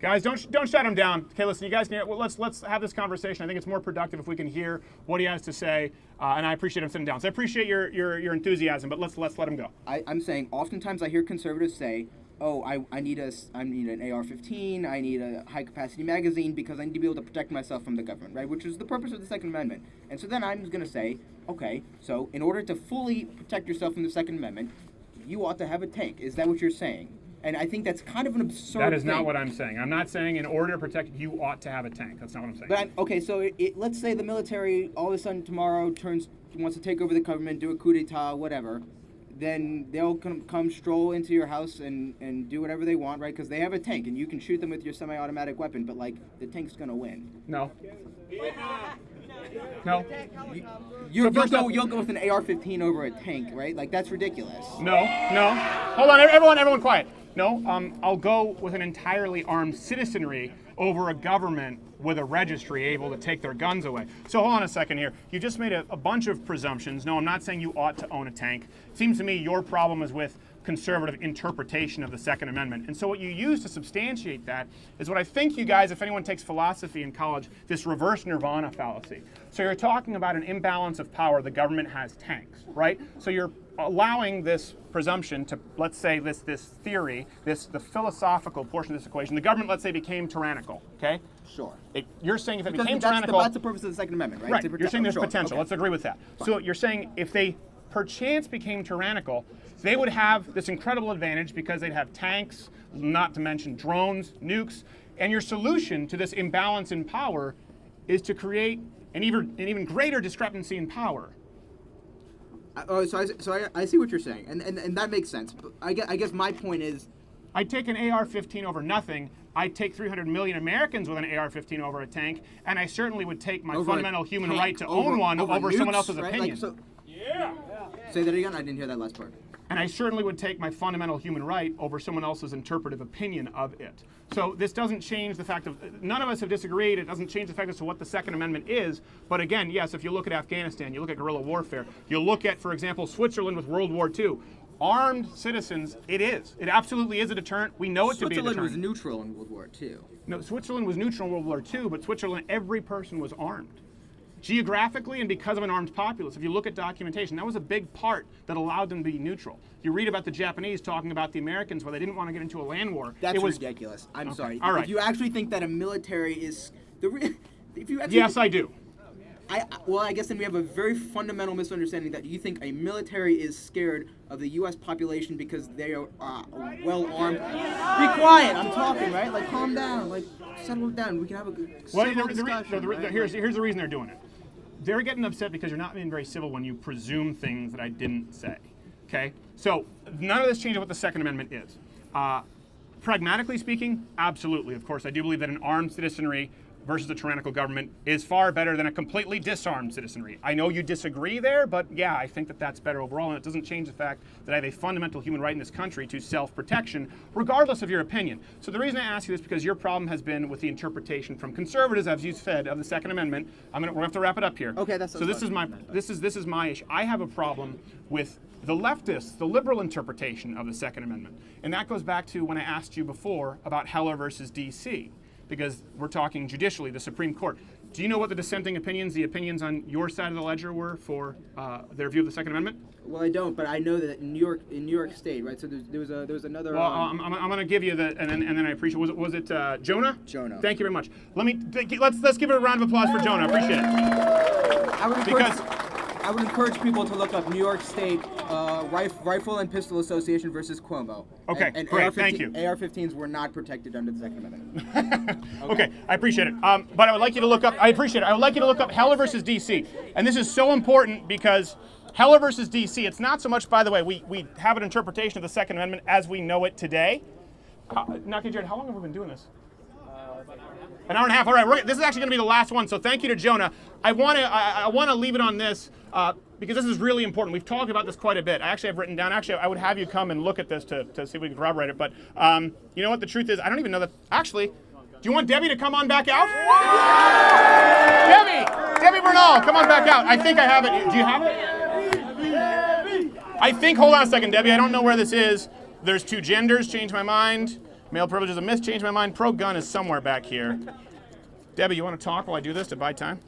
guys, don't shut him down. Okay, listen, you guys can. Well, let's have this conversation. I think it's more productive if we can hear what he has to say, and I appreciate him sitting down. So I appreciate your enthusiasm, but let's let him go. I'm saying oftentimes I hear conservatives say, "Oh, I need an AR-15. I need a high-capacity magazine because I need to be able to protect myself from the government, right? Which is the purpose of the Second Amendment." And so then I'm going to say, okay, so in order to fully protect yourself from the Second Amendment, you ought to have a tank. Is that what you're saying? And I think that's kind of an absurd thing. That is not what I'm saying. I'm not saying in order to protect you ought to have a tank. That's not what I'm saying. But okay, so let's say the military all of a sudden tomorrow wants to take over the government, do a coup d'etat, whatever. Then they'll come stroll into your house and do whatever they want, right? Because they have a tank, and you can shoot them with your semi-automatic weapon, but like the tank's gonna win. No. No. You'll go with an AR-15 over a tank, right? Like that's ridiculous. No. Hold on, everyone quiet. No, I'll go with an entirely armed citizenry over a government with a registry able to take their guns away. So hold on a second here. You just made a bunch of presumptions. No, I'm not saying you ought to own a tank. It seems to me your problem is with conservative interpretation of the Second Amendment. And so what you use to substantiate that is what I think you guys, if anyone takes philosophy in college, this reverse nirvana fallacy. So you're talking about an imbalance of power. The government has tanks, right? So you're allowing this presumption to, let's say, this theory, the philosophical portion of this equation. The government, let's say, became tyrannical, okay? Sure. You're saying if it became tyrannical... That's the purpose of the Second Amendment, right? Right. You're saying there's potential. Okay. Let's agree with that. Fine. So you're saying if they perchance became tyrannical, they would have this incredible advantage because they'd have tanks, not to mention drones, nukes, and your solution to this imbalance in power is to create an even greater discrepancy in power. So I see what you're saying, and that makes sense. But I guess my point is, I'd take an AR-15 over nothing. I'd take 300 million Americans with an AR-15 over a tank, and I certainly would take my fundamental human right to own one over someone else's opinion. Like, say that again. I didn't hear that last part. And I certainly would take my fundamental human right over someone else's interpretive opinion of it. So this doesn't change the fact of, none of us have disagreed, it doesn't change the fact as to what the Second Amendment is, but again, yes, if you look at Afghanistan, you look at guerrilla warfare, you look at, for example, Switzerland with World War II, armed citizens, it absolutely is a deterrent. We know it to be a deterrent. Switzerland was neutral in World War II. No, Switzerland was neutral in World War II, but Switzerland, every person was armed. Geographically and because of an armed populace, if you look at documentation, that was a big part that allowed them to be neutral. You read about the Japanese talking about the Americans where they didn't want to get into a land war. That's ridiculous. I'm sorry. All right. If you actually think that a military is yes, I do. I guess then we have a very fundamental misunderstanding that you think a military is scared of the U.S. population because they are well armed. Be quiet. I'm talking, right? Like, calm down. Like, settle down. We can have a civil discussion. Here's the reason they're doing it. They're getting upset because you're not being very civil when you presume things that I didn't say. Okay? So none of this changes what the Second Amendment is. Pragmatically speaking, absolutely. Of course, I do believe that an armed citizenry versus a tyrannical government is far better than a completely disarmed citizenry. I know you disagree there, but yeah, I think that that's better overall, and it doesn't change the fact that I have a fundamental human right in this country to self-protection, regardless of your opinion. So the reason I ask you this is because your problem has been with the interpretation from conservatives, as you said, of the Second Amendment. We're going to have to wrap it up here. Okay, that's so. This is my issue. I have a problem with the leftists, the liberal interpretation of the Second Amendment, and that goes back to when I asked you before about Heller versus D.C. because we're talking judicially, the Supreme Court. Do you know what the dissenting opinions, the opinions on your side of the ledger were for their view of the Second Amendment? Well, I don't, but I know that in New York State, right? So there was another. Well, I'm going to give you the, and then I appreciate. Was it Jonah? Jonah. Thank you very much. Let's give it a round of applause for Jonah. I appreciate it. I would encourage people to look up New York State Rifle and Pistol Association versus Cuomo. Okay, and great. AR-15, Thank you. AR-15s were not protected under the Second Amendment. Okay, I appreciate it. But I would like you to look up. I appreciate it. I would like you to look up Heller versus D.C. And this is so important because Heller versus D.C. It's not so much, by the way, we have an interpretation of the Second Amendment as we know it today. Naki Jared, how long have we been doing this? An hour and a half. All right, this is actually going to be the last one. So thank you to Jonah. I want to leave it on this because this is really important. We've talked about this quite a bit. I actually have written down. Actually, I would have you come and look at this to see if we can corroborate it. But you know what? The truth is, I don't even know that. Actually, do you want Debbie to come on back out? Debbie Bernal, come on back out. I think I have it. Do you have it? I think. Hold on a second, Debbie. I don't know where this is. There's two genders. Change my mind. Male privilege is a myth. Change my mind. Pro-gun is somewhere back here. Debbie, you want to talk while I do this to buy time?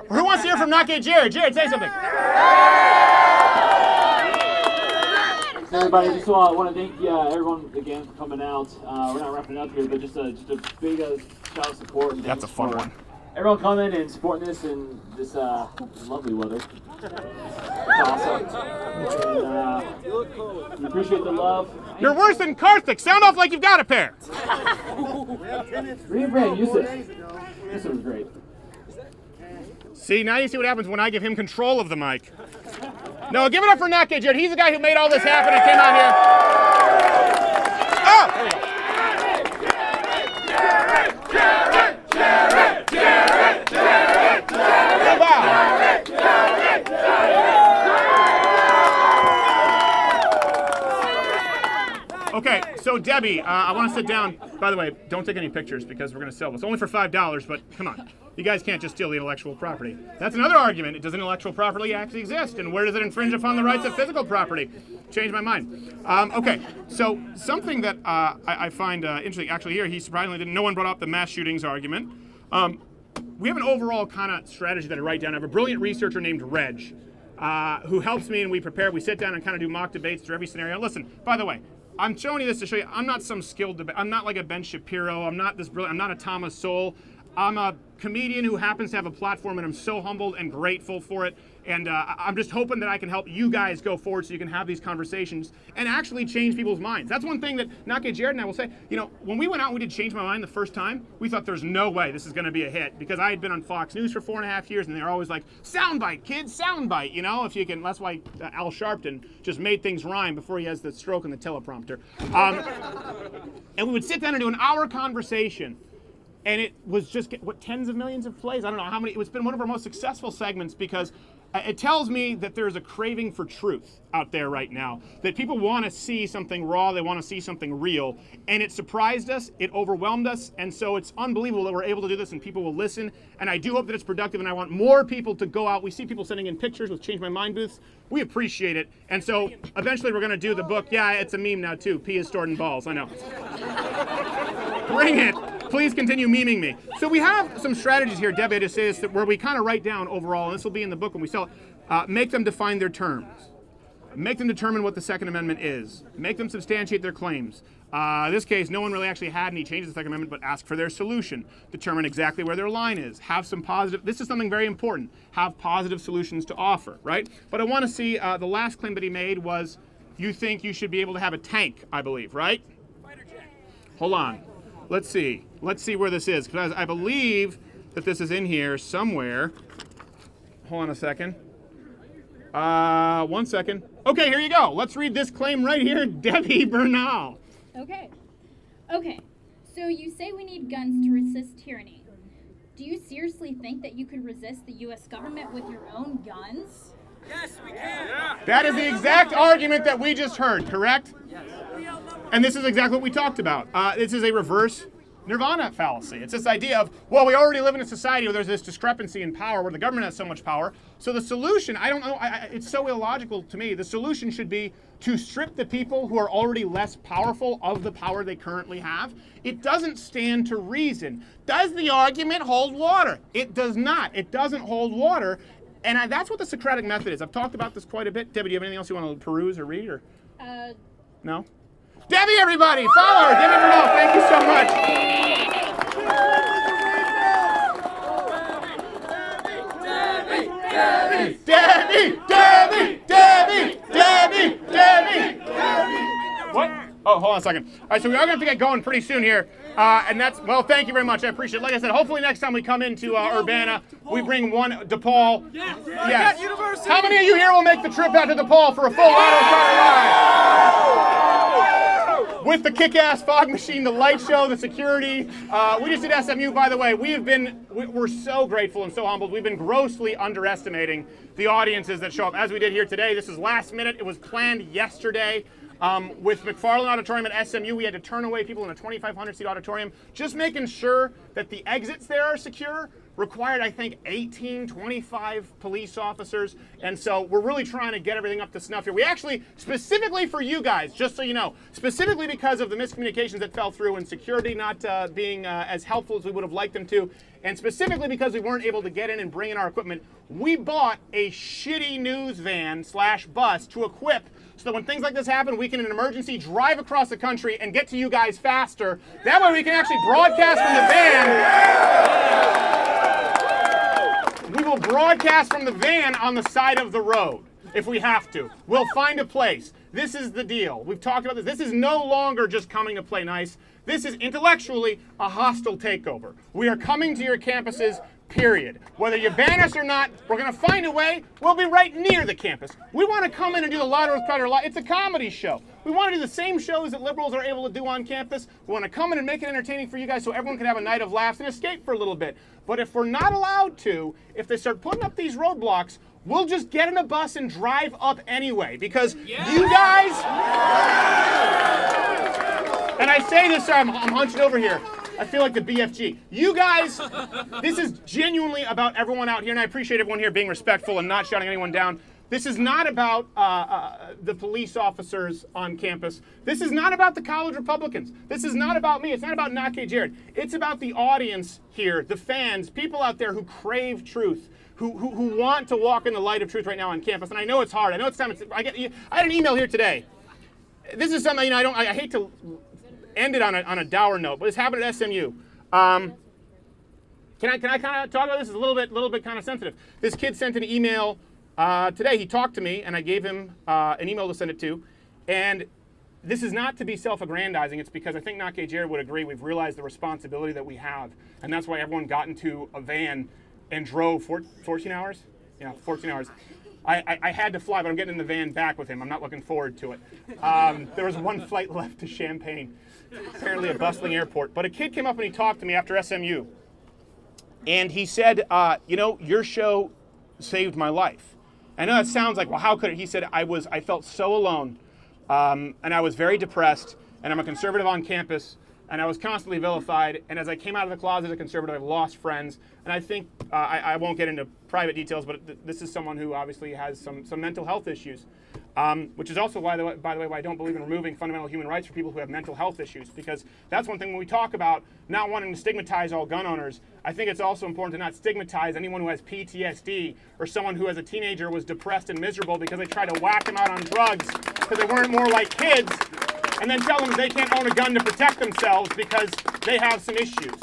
Who wants to hear from Naki Jared? Jared, say something. So everybody, just want to thank everyone again for coming out. We're not wrapping up here, but just a big shout of support. And that's a fun one. Everyone coming and supporting this in this lovely weather. It's awesome. And, we appreciate the love. You're worse than Karthik. Sound off like you've got a pair. Read Brand, Yusuf. Yusuf was great. See, now you see what happens when I give him control of the mic. No, give it up for Naki Jared. He's the guy who made all this happen and came out here. Oh! Okay, so Debbie, I want to sit down. By the way, don't take any pictures because we're going to sell this. Only for $5, but come on. You guys can't just steal the intellectual property. That's another argument. Does intellectual property actually exist? And where does it infringe upon the rights of physical property? Changed my mind. Okay, so something that I find interesting, actually here, he surprisingly didn't, no one brought up the mass shootings argument. We have an overall kind of strategy that I write down. I have a brilliant researcher named Reg, who helps me and we prepare. We sit down and kind of do mock debates through every scenario. Listen, by the way, I'm showing you this to show you I'm not some skilled debate. I'm not like a Ben Shapiro. I'm not this brilliant. I'm not a Thomas Sowell. I'm a comedian who happens to have a platform, and I'm so humbled and grateful for it. And I'm just hoping that I can help you guys go forward so you can have these conversations and actually change people's minds. That's one thing that Naki Jared and I will say. You know, when we went out and we did Change My Mind the first time, we thought there's no way this is going to be a hit because I had been on Fox News for 4.5 years, and they were always like, soundbite, kids, soundbite. You know, if you can. That's why Al Sharpton just made things rhyme before he has the stroke in the teleprompter. And we would sit down and do an hour conversation. And it was just, tens of millions of plays? I don't know how many. It's been one of our most successful segments because it tells me that there's a craving for truth out there right now. That people want to see something raw, they want to see something real. And it surprised us, it overwhelmed us, and so it's unbelievable that we're able to do this and people will listen. And I do hope that it's productive, and I want more people to go out. We see people sending in pictures with Change My Mind booths. We appreciate it. And so eventually we're going to do the book. Yeah, it's a meme now too. Pee is stored in balls, I know. Bring it. Please continue memeing me. So we have some strategies here, Debbie, to say this, where we kind of write down overall, and this will be in the book when we sell it, make them define their terms. Make them determine what the Second Amendment is. Make them substantiate their claims. In this case, no one really actually had any changes to the Second Amendment, but ask for their solution. Determine exactly where their line is. Have some positive, this is something very important, have positive solutions to offer, right? But I want to see, the last claim that he made was, you think you should be able to have a tank, I believe, right? Hold on. Let's see where this is, because I believe that this is in here somewhere. Hold on a second. 1 second. Okay, here you go. Let's read this claim right here, Debbie Bernal. Okay. So you say we need guns to resist tyranny. Do you seriously think that you could resist the U.S. government with your own guns? Yes, we can. That is the exact argument that we just heard, correct? Yes. And this is exactly what we talked about. This is a reverse nirvana fallacy. It's this idea of, well, we already live in a society where there's this discrepancy in power, where the government has so much power. So the solution, I don't know, it's so illogical to me. The solution should be to strip the people who are already less powerful of the power they currently have. It doesn't stand to reason. Does the argument hold water? It does not. It doesn't hold water. And that's what the Socratic method is. I've talked about this quite a bit. Debbie, do you have anything else you want to peruse or read? Or no? Debbie, everybody, follow her. Debbie Bernal, thank you so much. Debbie. What? Oh, hold on a second. All right, so we are going to have to get going pretty soon here. And that's, well, thank you very much. I appreciate it. Like I said, hopefully next time we come into Urbana, we bring one DePaul. Yes. How many of you here will make the trip out to DePaul for a full auto car ride? With the kick-ass fog machine, the light show, the security. We just did SMU, by the way. We're so grateful and so humbled. We've been grossly underestimating the audiences that show up. As we did here today, this is last minute. It was planned yesterday. With McFarland Auditorium at SMU, we had to turn away people in a 2,500-seat auditorium. Just making sure that the exits there are secure required, I think, 25 police officers. And so we're really trying to get everything up to snuff here. We actually, specifically for you guys, just so you know, specifically because of the miscommunications that fell through and security not being as helpful as we would have liked them to, and specifically because we weren't able to get in and bring in our equipment, we bought a shitty news van / bus to equip so that when things like this happen, we can, in an emergency, drive across the country and get to you guys faster. That way we can actually broadcast from the van. We will broadcast from the van on the side of the road if we have to. We'll find a place. This is the deal. We've talked about this. This is no longer just coming to play nice. This is intellectually a hostile takeover. We are coming to your campuses, period. Whether you ban us or not, we're going to find a way. We'll be right near the campus. We want to come in and do the Lotto Cutter Live. It's a comedy show. We want to do the same shows that liberals are able to do on campus. We want to come in and make it entertaining for you guys so everyone can have a night of laughs and escape for a little bit. But if we're not allowed to, if they start putting up these roadblocks, we'll just get in a bus and drive up anyway. Because you guys... And I say this, I'm hunched over here. I feel like the BFG. You guys, this is genuinely about everyone out here, and I appreciate everyone here being respectful and not shouting anyone down. This is not about the police officers on campus. This is not about the college Republicans. This is not about me. It's not about Nake Jared. It's about the audience here, the fans, people out there who crave truth, who want to walk in the light of truth right now on campus. And I know it's hard. I know it's time. I had an email here today. This is something, I hate to end it on a dour note, but this happened at SMU. Can I kind of talk about this? It's a little bit kind of sensitive. This kid sent an email today. He talked to me, and I gave him an email to send it to. And this is not to be self-aggrandizing. It's because I think Nake Jared would agree. We've realized the responsibility that we have, and that's why everyone got into a van and drove 14 hours. Yeah, 14 hours. I had to fly, but I'm getting in the van back with him. I'm not looking forward to it. There was one flight left to Champaign, apparently a bustling airport. But a kid came up and he talked to me after SMU. And he said, your show saved my life. I know that sounds like, well, how could it? He said, I felt so alone, and I was very depressed, and I'm a conservative on campus, and I was constantly vilified, and as I came out of the closet as a conservative, I've lost friends, and I think, I won't get into private details, but this is someone who obviously has some mental health issues, which is also, by the way, why I don't believe in removing fundamental human rights for people who have mental health issues, because that's one thing when we talk about not wanting to stigmatize all gun owners. I think it's also important to not stigmatize anyone who has PTSD or someone who as a teenager was depressed and miserable because they tried to whack them out on drugs because they weren't more like kids, and then tell them they can't own a gun to protect themselves because they have some issues.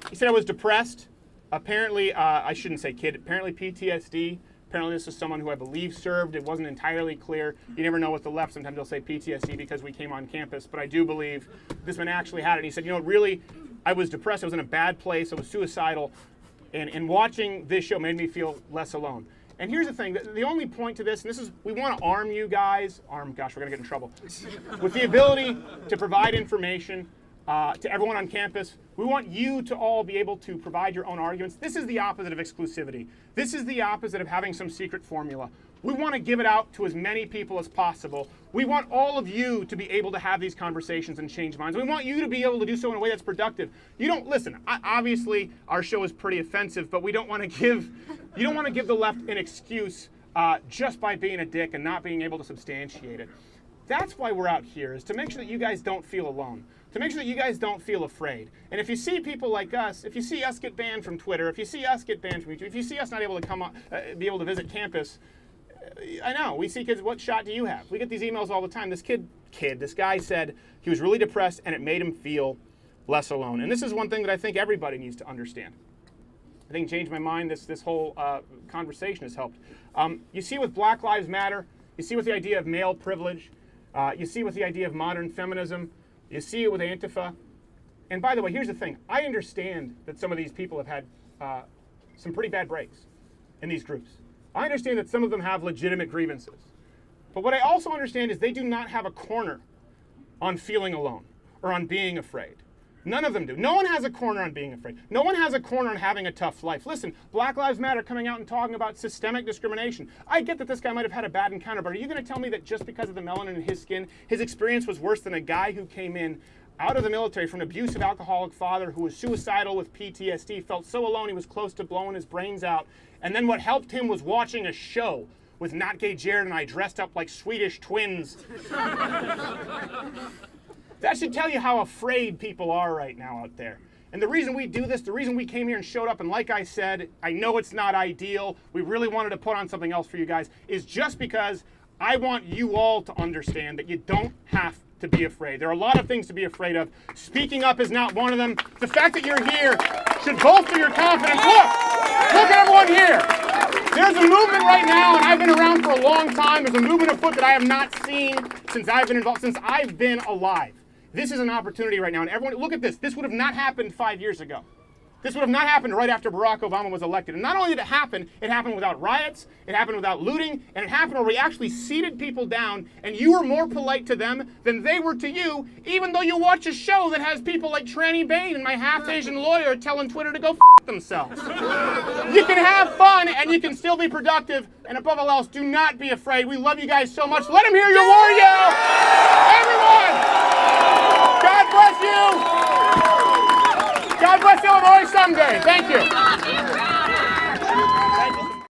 He said I was depressed. Apparently, I shouldn't say kid, apparently PTSD. Apparently this is someone who I believe served. It wasn't entirely clear. You never know with the left. Sometimes they'll say PTSD because we came on campus. But I do believe this man actually had it. And he said, really, I was depressed. I was in a bad place. I was suicidal. And watching this show made me feel less alone. And here's the thing. The only point to this, and this is, we want to arm you guys. Gosh, we're going to get in trouble. With the ability to provide information to everyone on campus. We want you to all be able to provide your own arguments. This is the opposite of exclusivity. This is the opposite of having some secret formula. We want to give it out to as many people as possible. We want all of you to be able to have these conversations and change minds. We want you to be able to do so in a way that's productive. You don't listen. Obviously, our show is pretty offensive, but we don't want to give. You don't want to give the left an excuse just by being a dick and not being able to substantiate it. That's why we're out here, is to make sure that you guys don't feel alone, to make sure that you guys don't feel afraid. And if you see people like us, if you see us get banned from Twitter, if you see us get banned from YouTube, if you see us not able to come up, be able to visit campus, I know, we see kids, what shot do you have? We get these emails all the time. This this guy said he was really depressed and it made him feel less alone. And this is one thing that I think everybody needs to understand. I think Change My Mind, this whole conversation has helped. You see with Black Lives Matter, you see with the idea of male privilege, you see with the idea of modern feminism, you see it with Antifa. And by the way, here's the thing. I understand that some of these people have had some pretty bad breaks in these groups. I understand that some of them have legitimate grievances. But what I also understand is they do not have a corner on feeling alone or on being afraid. None of them do. No one has a corner on being afraid. No one has a corner on having a tough life. Listen, Black Lives Matter coming out and talking about systemic discrimination. I get that this guy might have had a bad encounter, but are you going to tell me that just because of the melanin in his skin, his experience was worse than a guy who came in out of the military from an abusive alcoholic father who was suicidal with PTSD, felt so alone he was close to blowing his brains out, and then what helped him was watching a show with Not Gay Jared and I dressed up like Swedish twins. That should tell you how afraid people are right now out there. And the reason we do this, the reason we came here and showed up, and like I said, I know it's not ideal, we really wanted to put on something else for you guys, is just because I want you all to understand that you don't have to be afraid. There are a lot of things to be afraid of. Speaking up is not one of them. The fact that you're here should bolster your confidence. Look at everyone here. There's a movement right now, and I've been around for a long time. There's a movement afoot that I have not seen since I've been involved, since I've been alive. This is an opportunity right now, and everyone, look at this. This would have not happened 5 years ago. This would have not happened right after Barack Obama was elected. And not only did it happened without riots, it happened without looting, and it happened where we actually seated people down, and you were more polite to them than they were to you, even though you watch a show that has people like Tranny Bain and my half-Asian lawyer telling Twitter to go f*** themselves. You can have fun, and you can still be productive, and above all else, do not be afraid. We love you guys so much. Let them hear your war yell! Everyone! God bless you! God bless Illinois someday. Thank you.